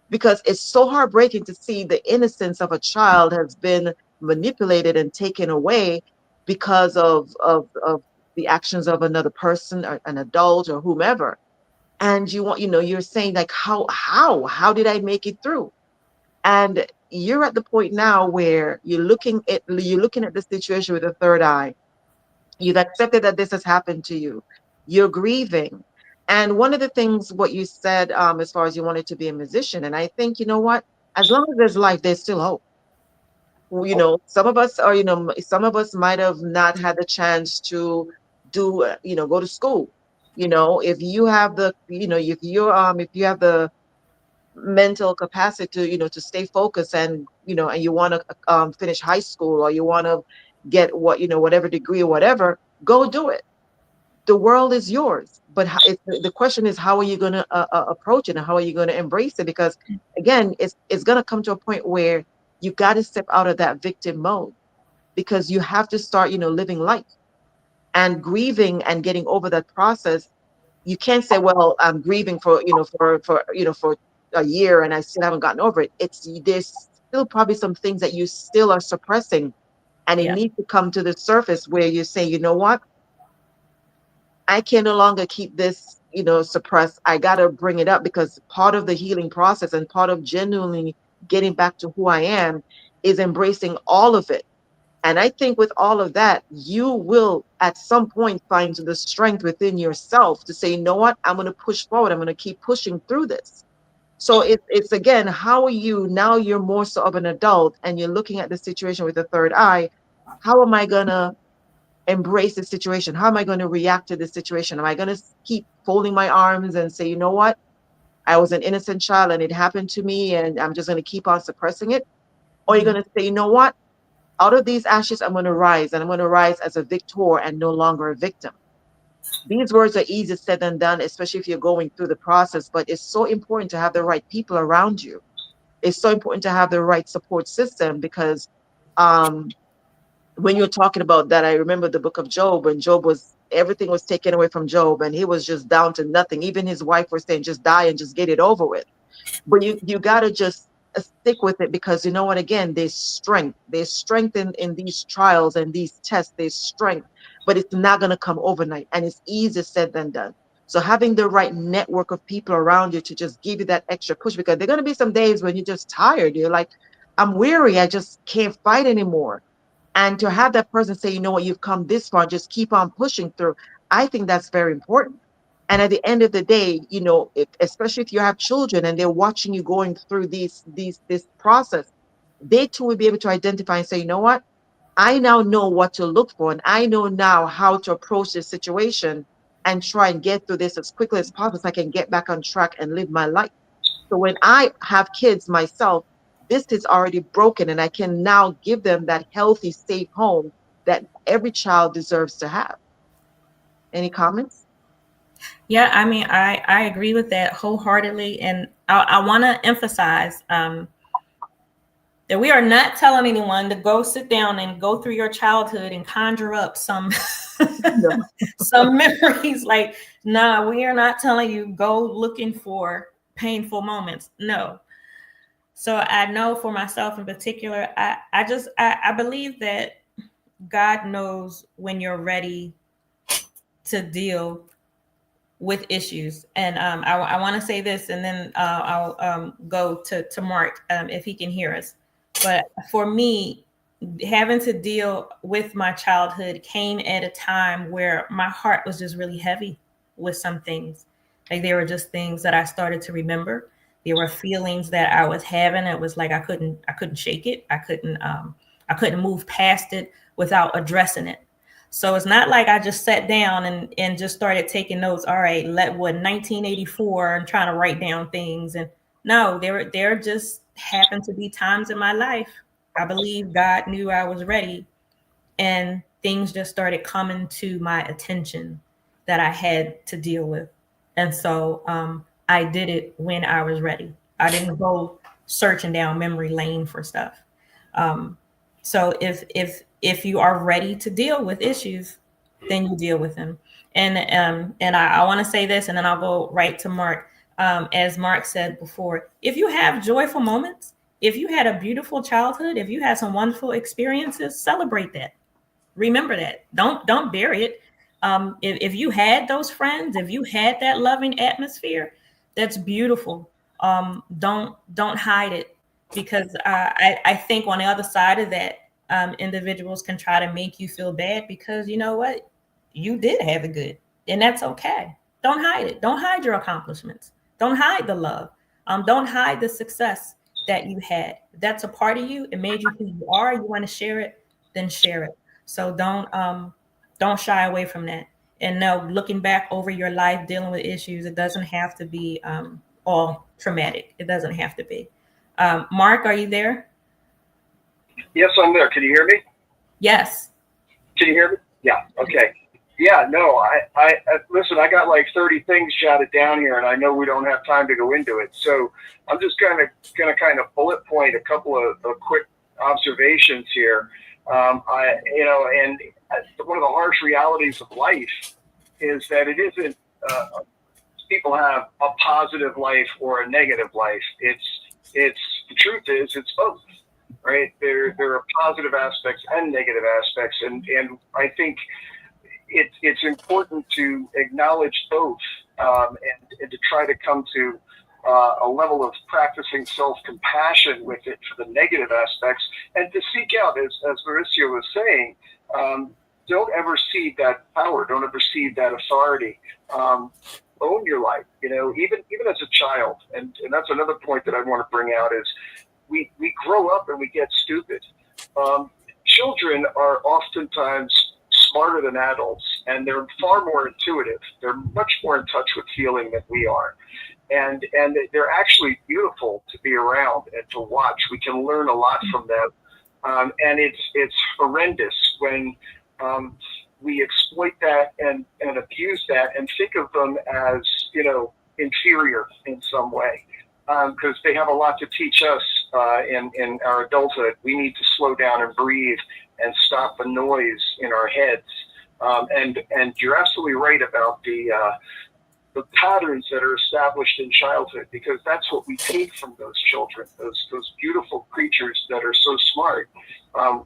S2: because it's so heartbreaking to see the innocence of a child has been manipulated and taken away because of the actions of another person, or an adult, or whomever. And you're saying, like, how did I make it through? And you're at the point now where you're looking at the situation with a third eye. You've accepted that this has happened to you. You're grieving. And one of the things, what you said, as far as you wanted to be a musician, and I think, you know what? As long as there's life, there's still hope. Well, some of us are, some of us might have not had the chance to do, go to school. If you have if you have the mental capacity to, to stay focused, and you want to finish high school, or you want to get whatever degree or whatever, go do it. The world is yours, but the question is, how are you going to approach it, and how are you going to embrace it? Because again, it's going to come to a point where you got to step out of that victim mode, because you have to start, living life and grieving and getting over that process. You can't say, well, I'm grieving for a year and I still haven't gotten over it. There's still probably some things that you still are suppressing, and it
S1: Yeah.
S2: needs to come to the surface where you say, you know what, I can no longer keep this, suppressed. I got to bring it up, because part of the healing process and part of genuinely getting back to who I am is embracing all of it. And I think with all of that, you will at some point find the strength within yourself to say, you know what, I'm going to push forward. I'm going to keep pushing through this. So it's again, how are you now? You're more so of an adult, and you're looking at the situation with a third eye. How am I going to embrace the situation? How am I going to react to this situation? Am I going to keep folding my arms and say, you know what, I was an innocent child and it happened to me, and I'm just going to keep on suppressing it? Or you're
S1: Mhm.
S2: going to say, you know what, out of these ashes, I'm going to rise, and I'm going to rise as a victor and no longer a victim. These words are easier said than done, especially if you're going through the process, but it's so important to have the right people around you. It's so important to have the right support system, because um, when you're talking about that, I remember the book of Job, and everything was taken away from Job, and he was just down to nothing. Even his wife was saying, just die and just get it over with. But you got to just stick with it, because you know what, again, there's strength in these trials and these tests. There's strength, but it's not going to come overnight, and it's easier said than done. So having the right network of people around you to just give you that extra push, because there are going to be some days when you're just tired, you're like, I'm weary, I just can't fight anymore. And to have that person say, you know what, you've come this far, just keep on pushing through. I think that's very important. And at the end of the day, especially if you have children and they're watching you going through this process, they too will be able to identify and say, you know what? I now know what to look for, and I know now how to approach this situation and try and get through this as quickly as possible so I can get back on track and live my life. So when I have kids myself, this is already broken, and I can now give them that healthy, safe home that every child deserves to have. Any comments?
S1: Yeah, I mean, I agree with that wholeheartedly, and I want to emphasize that we are not telling anyone to go sit down and go through your childhood and conjure up some
S2: No.
S1: some memories. Like, no, we are not telling you go looking for painful moments. No. So I know for myself in particular, I believe that God knows when you're ready to deal with issues. And I want to say this, and then I'll go to Mark if he can hear us. But for me, having to deal with my childhood came at a time where my heart was just really heavy with some things. Like, there were just things that I started to remember. There were feelings that I was having. It was like I couldn't shake it. I couldn't move past it without addressing it. So it's not like I just sat down and just started taking notes. All right, 1984 and trying to write down things. And no, there just happened to be times in my life. I believe God knew I was ready, and things just started coming to my attention that I had to deal with. And so I did it when I was ready. I didn't go searching down memory lane for stuff. Um, so if you are ready to deal with issues, then you deal with them. And I want to say this, and then I'll go right to Mark. As Mark said before, if you have joyful moments, if you had a beautiful childhood, if you had some wonderful experiences, celebrate that. Remember that. Don't bury it. If you had those friends, if you had that loving atmosphere, that's beautiful. Don't hide it, because I think on the other side of that, individuals can try to make you feel bad because you know what, you did have it good, and that's okay. Don't hide it. Don't hide your accomplishments. Don't hide the love. Don't hide the success that you had. That's a part of you. It made you who you are. You want to share it, then share it. So don't shy away from that. And no, looking back over your life dealing with issues, it doesn't have to be all traumatic. It doesn't have to be. Mark, are you there?
S4: Yes, I'm there. Can you hear me?
S1: Yes.
S4: Can you hear me? Yeah. Okay. Yeah. No. I listen. I got like 30 things jotted down here, and I know we don't have time to go into it. So I'm just gonna kind of bullet point a couple of quick observations here. And one of the harsh realities of life is that it isn't. People have a positive life or a negative life. It's the truth is it's both. Right? There are positive aspects and negative aspects, and I think it's important to acknowledge both, and to try to come to a level of practicing self-compassion with it for the negative aspects, and to seek out, as Merisia was saying, don't ever cede that power, don't ever cede that authority. Own your life, even as a child, and that's another point that I want to bring out is we grow up and we get stupid. Children are oftentimes smarter than adults, and they're far more intuitive. They're much more in touch with feeling than we are. And they're actually beautiful to be around and to watch. We can learn a lot from them. And it's horrendous when we exploit that and abuse that and think of them as, inferior in some way. Because they have a lot to teach us in our adulthood. We need to slow down and breathe and stop the noise in our heads. And you're absolutely right about the patterns that are established in childhood, because that's what we take from those children, those beautiful creatures that are so smart.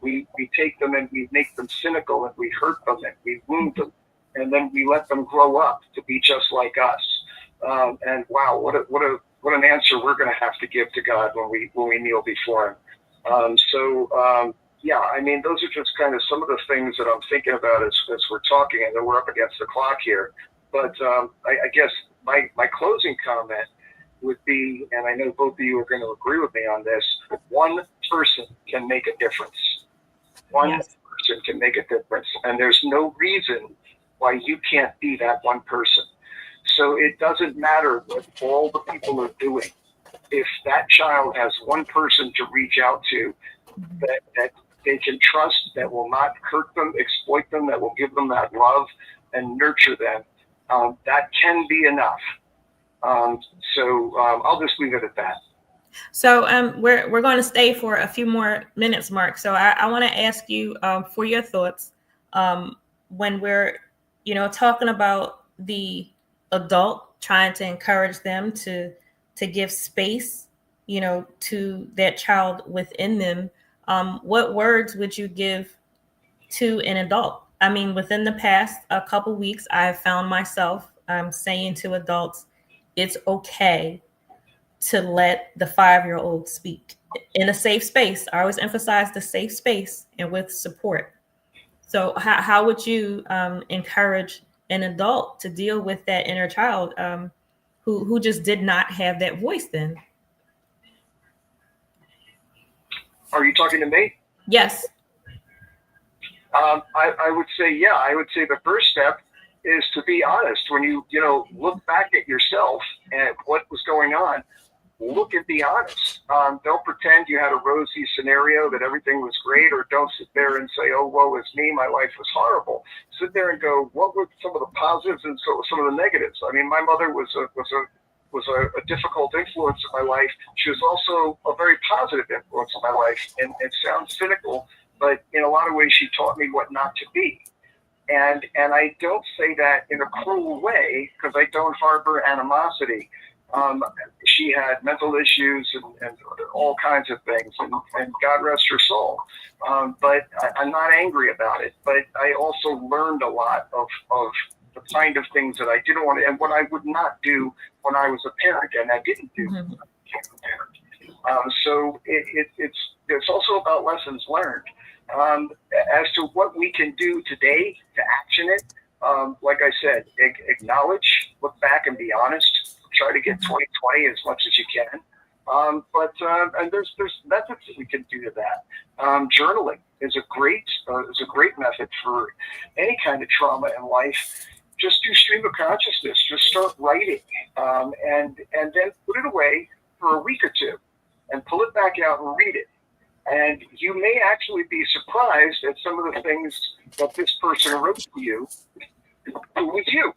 S4: We take them and we make them cynical, and we hurt them and we wound them, and then we let them grow up to be just like us. And wow, what an answer we're going to have to give to God when we kneel before Him. Yeah, I mean, those are just kind of some of the things that I'm thinking about as we're talking. I know we're up against the clock here, but I guess my closing comment would be, and I know both of you are going to agree with me on this, one, person can make a difference. One
S1: Yes.
S4: person can make a difference. And there's no reason why you can't be that one person. So it doesn't matter what all the people are doing. If that child has one person to reach out to that they can trust, that will not hurt them, exploit them, that will give them that love and nurture them, that can be enough. So I'll just leave it at that.
S1: So we're going to stay for a few more minutes, Mark. So I want to ask you for your thoughts when we're, talking about the adult trying to encourage them to give space, to that child within them. What words would you give to an adult? I mean, within the past a couple weeks, I have found myself saying to adults, it's okay to let the 5-year-old speak in a safe space. I always emphasize the safe space and with support. So how would you encourage an adult to deal with that inner child who just did not have that voice then?
S4: Are you talking to me?
S1: Yes.
S4: I would say, yeah, I would say the first step is to be honest. When you look back at yourself and what was going on, look and be honest. Don't pretend you had a rosy scenario, that everything was great, or don't sit there and say, oh, woe is me, my life was horrible. Sit there and go, what were some of the positives and some of the negatives? I mean, my mother was a difficult influence in my life. She was also a very positive influence in my life. And it sounds cynical, but in a lot of ways, she taught me what not to be. And I don't say that in a cruel way, because I don't harbor animosity. She had mental issues and all kinds of things, and God rest her soul. But I'm not angry about it. But I also learned a lot of the kind of things that I didn't want to, and what I would not do when I was a parent, and I didn't do when I became a parent. So it's also about lessons learned. As to what we can do today to action it, like I said, acknowledge, look back, and be honest. Try to get 20/20 as much as you can. And there's methods that we can do to that. Journaling is a great method for any kind of trauma in life. Just do stream of consciousness. Just start writing, and then put it away for a week or two, and pull it back out and read it. And you may actually be surprised at some of the things that this person wrote to you. Who was you?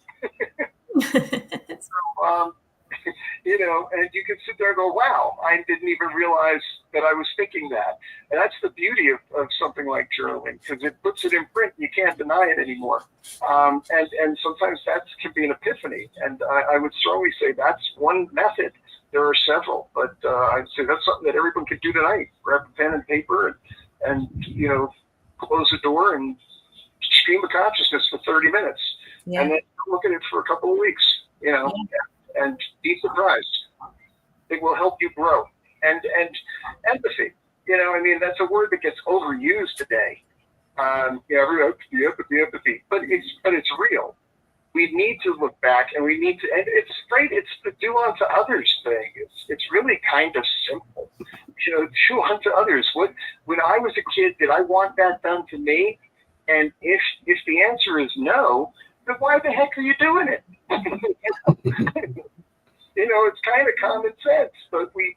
S4: So, and you can sit there and go, wow, I didn't even realize that I was thinking that. And that's the beauty of something like journaling, because it puts it in print. You can't deny it anymore. And sometimes that can be an epiphany. And I would strongly say that's one method. There are several, but I'd say that's something that everyone could do tonight. Grab a pen and paper and close the door and stream of consciousness for 30 minutes. Yeah. And then look at it for a couple of weeks, and be surprised. It will help you grow. And empathy, that's a word that gets overused today. Everyone, empathy, but it's real. We need to look back, and we need to, and it's great. It's the do unto others thing. It's really kind of simple. Do unto others. When I was a kid, did I want that done to me? And if the answer is no, then why the heck are you doing it? It's kind of common sense, but we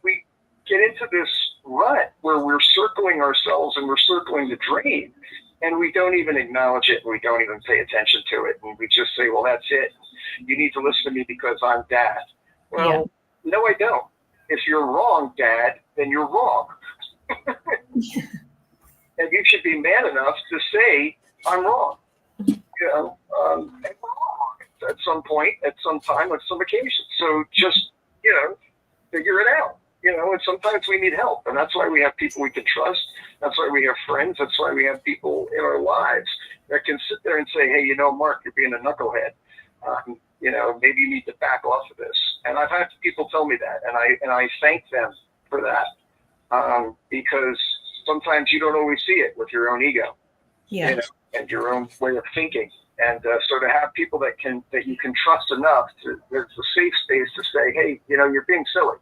S4: get into this rut where we're circling ourselves and we're circling the drain, and we don't even acknowledge it, and we don't even pay attention to it, and we just say, well, that's it. You need to listen to me because I'm Dad. Well, no, I don't. If you're wrong, Dad, then you're wrong. And you should be man enough to say, I'm wrong. And we're wrong at some point, at some time, on some occasion. So just, figure it out. And sometimes we need help. And that's why we have people we can trust. That's why we have friends. That's why we have people in our lives that can sit there and say, hey, Mark, you're being a knucklehead. Maybe you need to back off of this. And I've had people tell me that. And I thank them for that. Because sometimes you don't always see it with your own ego. Yeah. And your own way of thinking. And so to have people that you can trust enough there's a safe space to say, hey, you're being silly.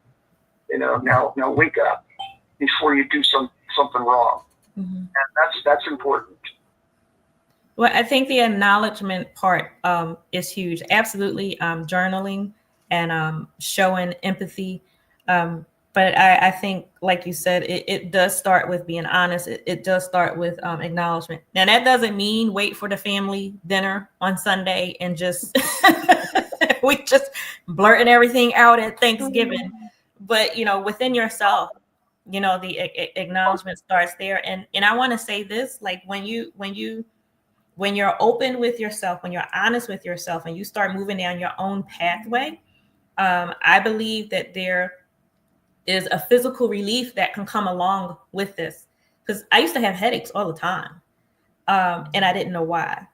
S4: Now wake up before you do some something wrong.
S1: Mm-hmm.
S4: And that's important.
S1: Well, I think the acknowledgement part is huge. Absolutely, journaling and showing empathy. But I think, like you said, it does start with being honest. It does start with acknowledgement. Now, that doesn't mean wait for the family dinner on Sunday and just we just blurting everything out at Thanksgiving. But within yourself, the acknowledgement starts there. And I want to say this, like when you're open with yourself, when you're honest with yourself, and you start moving down your own pathway, I believe that there is a physical relief that can come along with this. Because I used to have headaches all the time, and I didn't know why.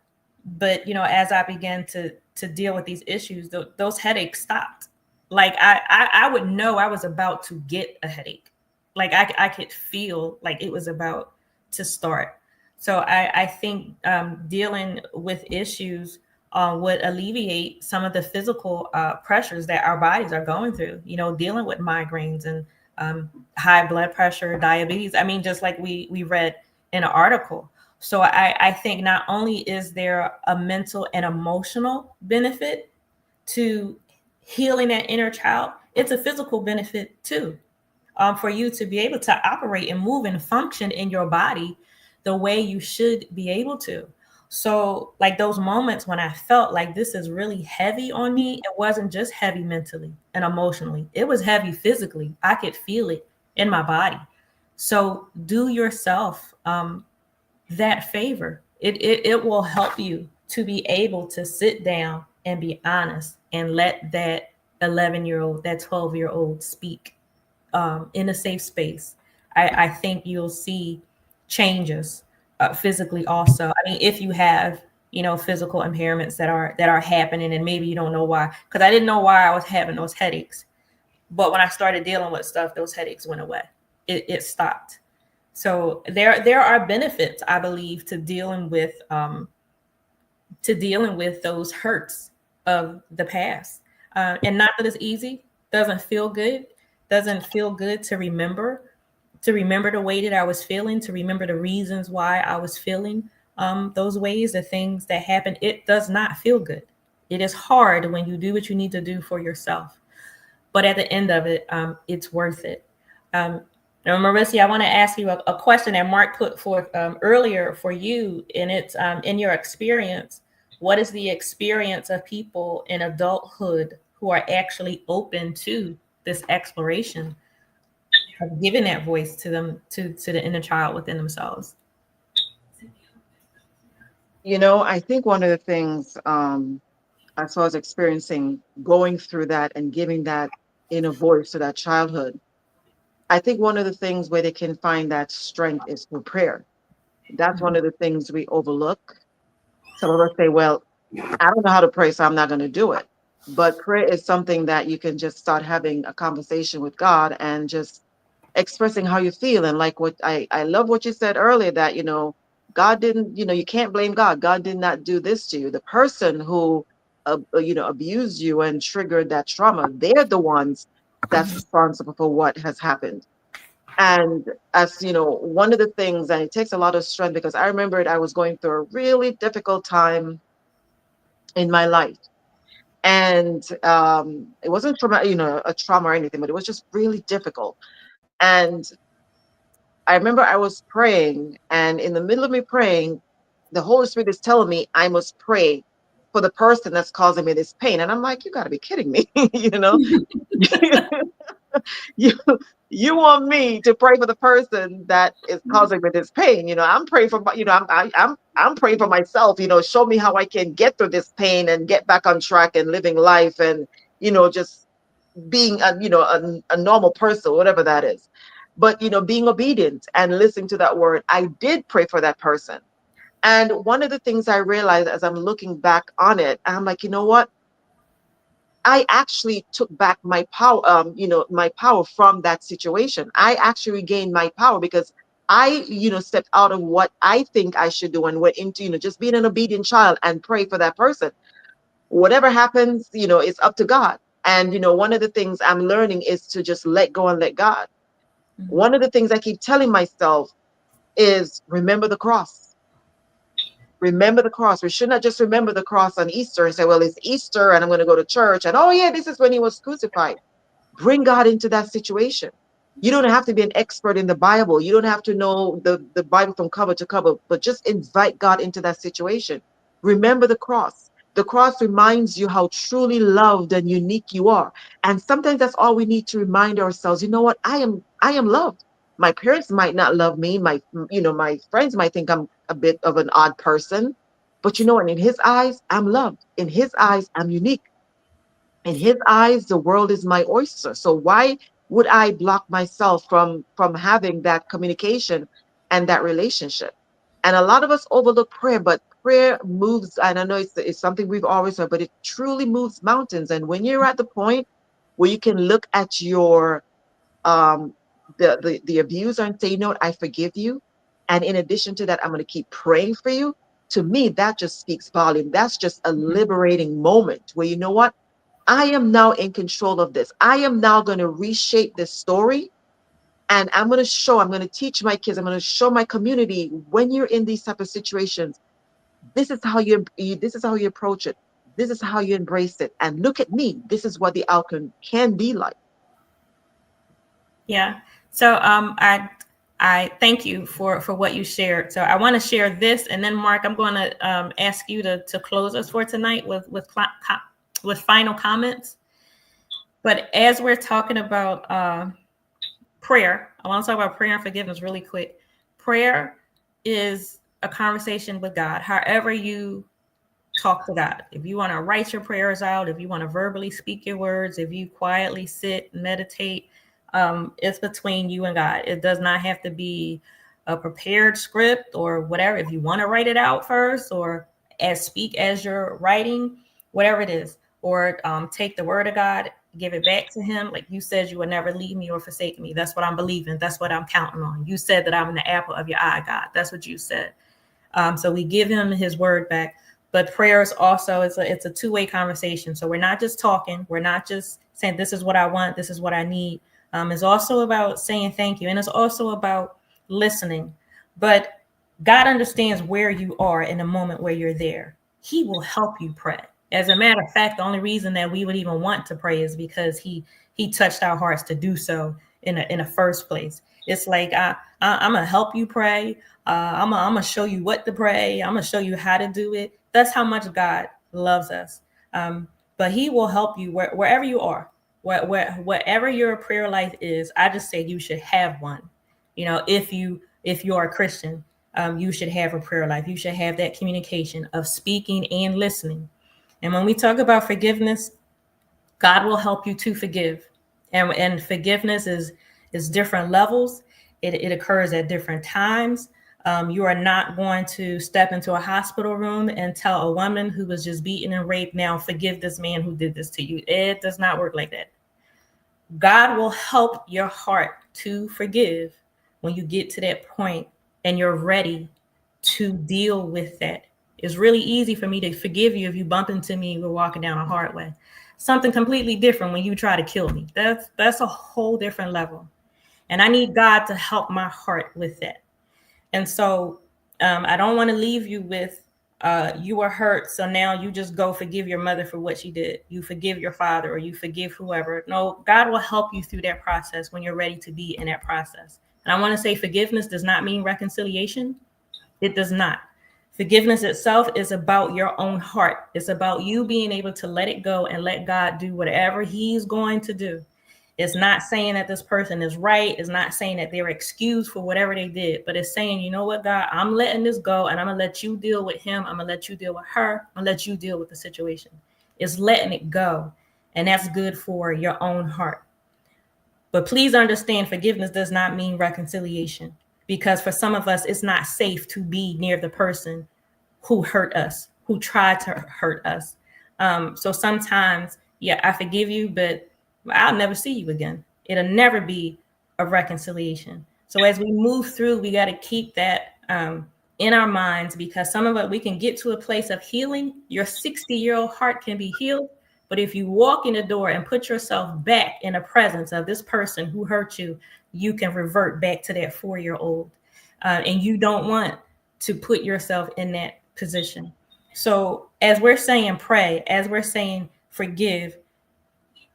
S1: But as I began to deal with these issues, those headaches stopped. Like I would know I was about to get a headache. Like I could feel like it was about to start. So I think dealing with issues would alleviate some of the physical pressures that our bodies are going through. Dealing with migraines and high blood pressure, diabetes. I mean, just like we read in an article. So I think not only is there a mental and emotional benefit to healing that inner child, it's a physical benefit too, for you to be able to operate and move and function in your body the way you should be able to. So like those moments when I felt like this is really heavy on me, it wasn't just heavy mentally and emotionally, it was heavy physically. I could feel it in my body. So do yourself that favor. It will help you to be able to sit down and be honest and let that 11-year-old, that 12-year-old speak in a safe space. I think you'll see changes physically also. I mean, if you have physical impairments that are happening and maybe you don't know why, because I didn't know why I was having those headaches, but when I started dealing with stuff, those headaches went away. It stopped. So there are benefits, I believe, to dealing with those hurts of the past. And not that it's easy, doesn't feel good to remember the way that I was feeling, to remember the reasons why I was feeling those ways, the things that happened. It does not feel good. It is hard when you do what you need to do for yourself. But at the end of it, it's worth it. Now, Merisia, I want to ask you a question that Mark put forth earlier for you, and it's in your experience. What is the experience of people in adulthood who are actually open to this exploration of giving that voice to them, to the inner child within themselves?
S2: I think one of the things, as far as experiencing going through that and giving that inner voice to that childhood, I think one of the things where they can find that strength is through prayer. That's one of the things we overlook. Some of us say, well, I don't know how to pray, so I'm not going to do it. But prayer is something that you can just start having a conversation with God and just expressing how you feel. And like what I love what you said earlier, that, God didn't, you can't blame God. God did not do this to you. The person who, abused you and triggered that trauma, they're the ones that's responsible for what has happened. And as one of the things, and it takes a lot of strength, because I remembered I was going through a really difficult time in my life. And it wasn't a trauma or anything, but it was just really difficult. And I remember I was praying, and in the middle of me praying, the Holy Spirit is telling me I must pray for the person that's causing me this pain. And I'm like, you got to be kidding me. you you want me to pray for the person that is causing me this pain? I'm praying for I'm praying for myself. Show me how I can get through this pain and get back on track and living life, and just being a normal person, whatever that is. But being obedient and listening to that word, I did pray for that person. And one of the things I realized as I'm looking back on it, I'm like, you know what? I actually took back my power, my power from that situation. I actually regained my power because I, stepped out of what I think I should do and went into, just being an obedient child and pray for that person. Whatever happens, it's up to God. And, one of the things I'm learning is to just let go and let God. One of the things I keep telling myself is remember the cross. Remember the cross. We should not just remember the cross on Easter and say, well, it's Easter and I'm going to go to church. And oh, yeah, this is when he was crucified. Bring God into that situation. You don't have to be an expert in the Bible. You don't have to know the Bible from cover to cover, but just invite God into that situation. Remember the cross. The cross reminds you how truly loved and unique you are. And sometimes that's all we need to remind ourselves. You know what? I am loved. My parents might not love me. My friends might think I'm a bit of an odd person. But you know what? In his eyes, I'm loved. In his eyes, I'm unique. In his eyes, the world is my oyster. So why would I block myself from having that communication and that relationship? And a lot of us overlook prayer, but prayer moves, and I know it's something we've always heard, but it truly moves mountains. And when you're at the point where you can look at your um the abuser and say, you know what, I forgive you. And in addition to that, I'm going to keep praying for you. To me, that just speaks volume. That's just a liberating moment where, you know what, I am now in control of this. I am now going to reshape this story. And I'm going to teach my kids, I'm going to show my community, when you're in these type of situations, this is how this is how you approach it. This is how you embrace it. And look at me. This is what the outcome can be like.
S1: Yeah. So I thank you for what you shared. So I want to share this, and then Mark, I'm going to ask you to close us for tonight with final comments. But as we're talking about prayer, I want to talk about prayer and forgiveness really quick. Prayer is a conversation with God. However you talk to God. If you want to write your prayers out, if you want to verbally speak your words, if you quietly sit, meditate, it's between you and God. It does not have to be a prepared script or whatever. If you want to write it out first, or speak as you're writing, whatever it is, or take the word of God, give it back to him. Like you said, you would never leave me or forsake me. That's what I'm believing. That's what I'm counting on. You said that I'm the apple of your eye, God. That's what you said. So we give him his word back. But prayer is also, it's a two-way conversation. So we're not just talking. We're not just saying, this is what I want, this is what I need. It's also about saying thank you. And it's also about listening. But God understands where you are in the moment where you're there. He will help you pray. As a matter of fact, the only reason that we would even want to pray is because he touched our hearts to do so in a first place. It's like, I'm going to help you pray. I'm going to show you what to pray. I'm going to show you how to do it. That's how much God loves us. But he will help you wherever you are, whatever your prayer life is. I just say you should have one. You know, if you are a Christian, you should have a prayer life. You should have that communication of speaking and listening. And when we talk about forgiveness, God will help you to forgive. And forgiveness is different levels. It occurs at different times. You are not going to step into a hospital room and tell a woman who was just beaten and raped, now forgive this man who did this to you. It does not work like that. God will help your heart to forgive when you get to that point and you're ready to deal with that. It's really easy for me to forgive you if you bump into me, we're walking down a hard way. Something completely different when you try to kill me. That's a whole different level. And I need God to help my heart with that. And so I don't want to leave you with you were hurt, so now you just go forgive your mother for what she did. You forgive your father, or you forgive whoever. No, God will help you through that process when you're ready to be in that process. And I want to say forgiveness does not mean reconciliation. It does not. Forgiveness itself is about your own heart. It's about you being able to let it go and let God do whatever he's going to do. It's not saying that this person is right. It's not saying that they're excused for whatever they did, but it's saying, you know what, God, I'm letting this go and I'm going to let you deal with him. I'm going to let you deal with her. I'm going to let you deal with the situation. It's letting it go. And that's good for your own heart. But please understand, forgiveness does not mean reconciliation, because for some of us, it's not safe to be near the person who hurt us, who tried to hurt us. So sometimes, yeah, I forgive you, but I'll never see you again. It'll never be a reconciliation. So as we move through, we got to keep that in our minds, because some of it, we can get to a place of healing. Your 60-year-old heart can be healed, But if you walk in the door and put yourself back in the presence of this person who hurt you, you can revert back to that 4-year-old. And you don't want to put yourself in that position. So as we're saying pray, as we're saying forgive,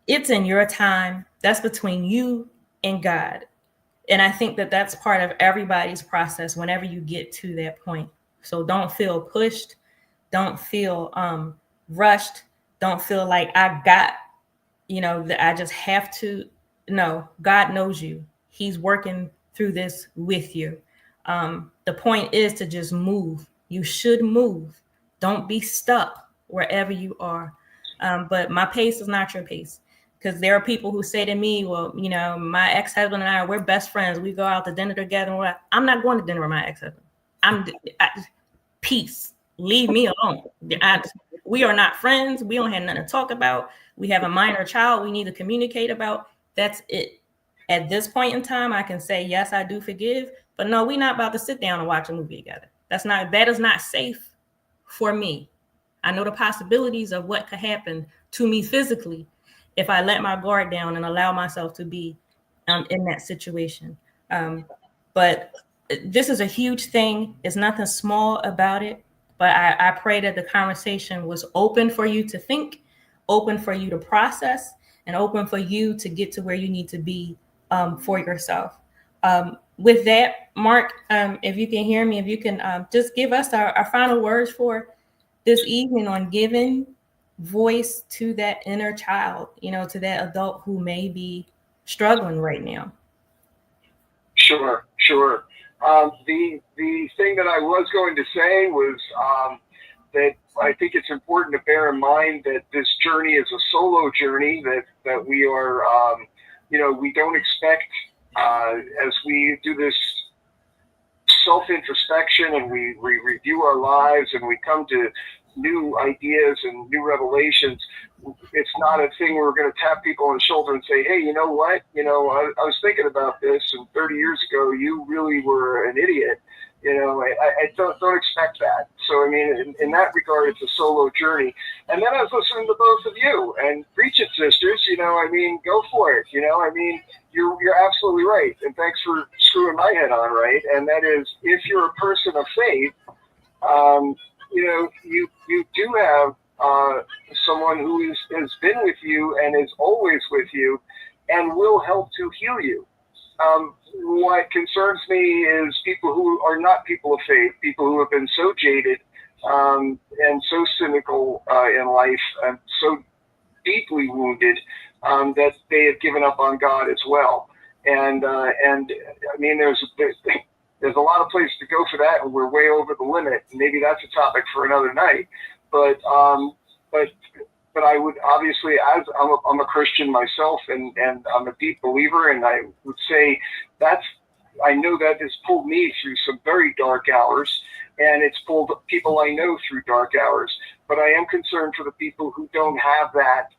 S1: it's in your time. That's between you and God. And I think that that's part of everybody's process whenever you get to that point. So don't feel pushed. Don't feel rushed. Don't feel like I got, that I just have to. No, God knows you. He's working through this with you. The point is to just move. You should move. Don't be stuck wherever you are. But my pace is not your pace. Because there are people who say to me, well, my ex-husband and we're best friends. We go out to dinner together. I'm not going to dinner with my ex-husband. Peace. Leave me alone. We are not friends. We don't have nothing to talk about. We have a minor child we need to communicate about. That's it. At this point in time, I can say, yes, I do forgive. But no, we're not about to sit down and watch a movie together. That is not safe for me. I know the possibilities of what could happen to me physically if I let my guard down and allow myself to be in that situation. But this is a huge thing. There's nothing small about it. But I pray that the conversation was open for you to think, open for you to process, and open for you to get to where you need to be for yourself. With that, Mark, if you can hear me, if you can just give us our final words for this evening on giving voice to that inner child, to that adult who may be struggling right now.
S4: Sure. The thing that I was going to say was that I think it's important to bear in mind that this journey is a solo journey, that we are, we don't expect, as we do this self-introspection and we review our lives and we come to new ideas and new revelations, it's not a thing where we're going to tap people on the shoulder and say, hey, you know what? I was thinking about this, and 30 years ago, you really were an idiot. I don't expect that. So, I mean, in that regard, it's a solo journey. And then I was listening to both of you, and preach it, sisters, go for it. You're absolutely right. And thanks for screwing my head on right. And that is, if you're a person of faith, you do have someone who has been with you and is always with you and will help to heal you. What concerns me is people who are not people of faith, people who have been so jaded and so cynical in life and so deeply wounded that they have given up on God as well. And I mean, there's a lot of places to go for that, and we're way over the limit. Maybe that's a topic for another night. But I would obviously, as I'm a Christian myself, and I'm a deep believer, and I would say I know that has pulled me through some very dark hours, and it's pulled people I know through dark hours. But I am concerned for the people who don't have that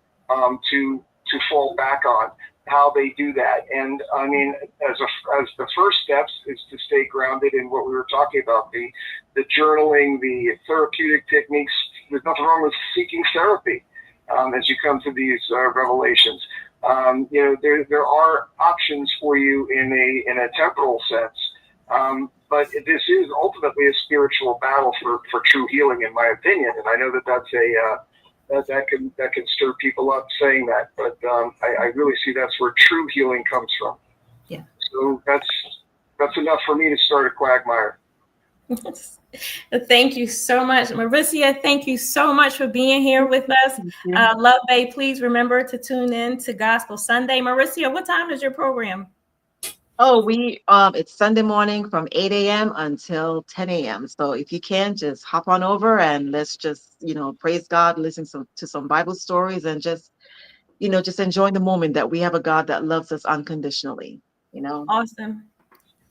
S4: to fall back on, how they do that. And I mean, as the first steps is to stay grounded in what we were talking about, the journaling, the therapeutic techniques. There's nothing wrong with seeking therapy as you come to these revelations. There are options for you in a temporal sense, but this is ultimately a spiritual battle for true healing, in my opinion. And I know that can stir people up saying that, but I really see that's where true healing comes from.
S1: Yeah.
S4: So that's enough for me to start a quagmire.
S1: Thank you so much, Merisia. Thank you so much for being here with us. Love Bay, please remember to tune in to Gospel Sunday. Merisia, what time is your program?
S2: Oh, it's Sunday morning from 8 a.m. until 10 a.m. So if you can, just hop on over and let's just, praise God, listen to some Bible stories, and just enjoy the moment that we have a God that loves us unconditionally.
S1: Awesome.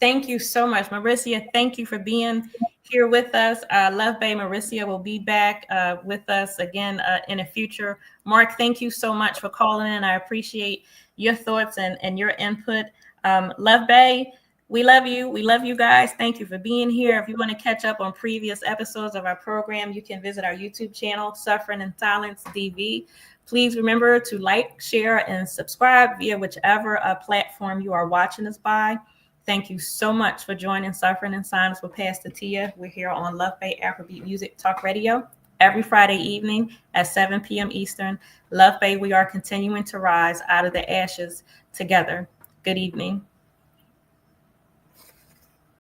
S1: Thank you so much, Merisia. Thank you for being here with us. Love Bay Merisia will be back with us again in the future. Mark, thank you so much for calling in. I appreciate your thoughts and your input. Love Bay, we love you. We love you guys. Thank you for being here. If you want to catch up on previous episodes of our program, you can visit our YouTube channel, Suffering in Silence TV. Please remember to like, share, and subscribe via whichever platform you are watching us by. Thank you so much for joining Suffering in Silence with Pastor Tia. We're here on Love Bay Afrobeat Music Talk Radio every Friday evening at 7 p.m. Eastern. Love Bay, we are continuing to rise out of the ashes together. Good evening.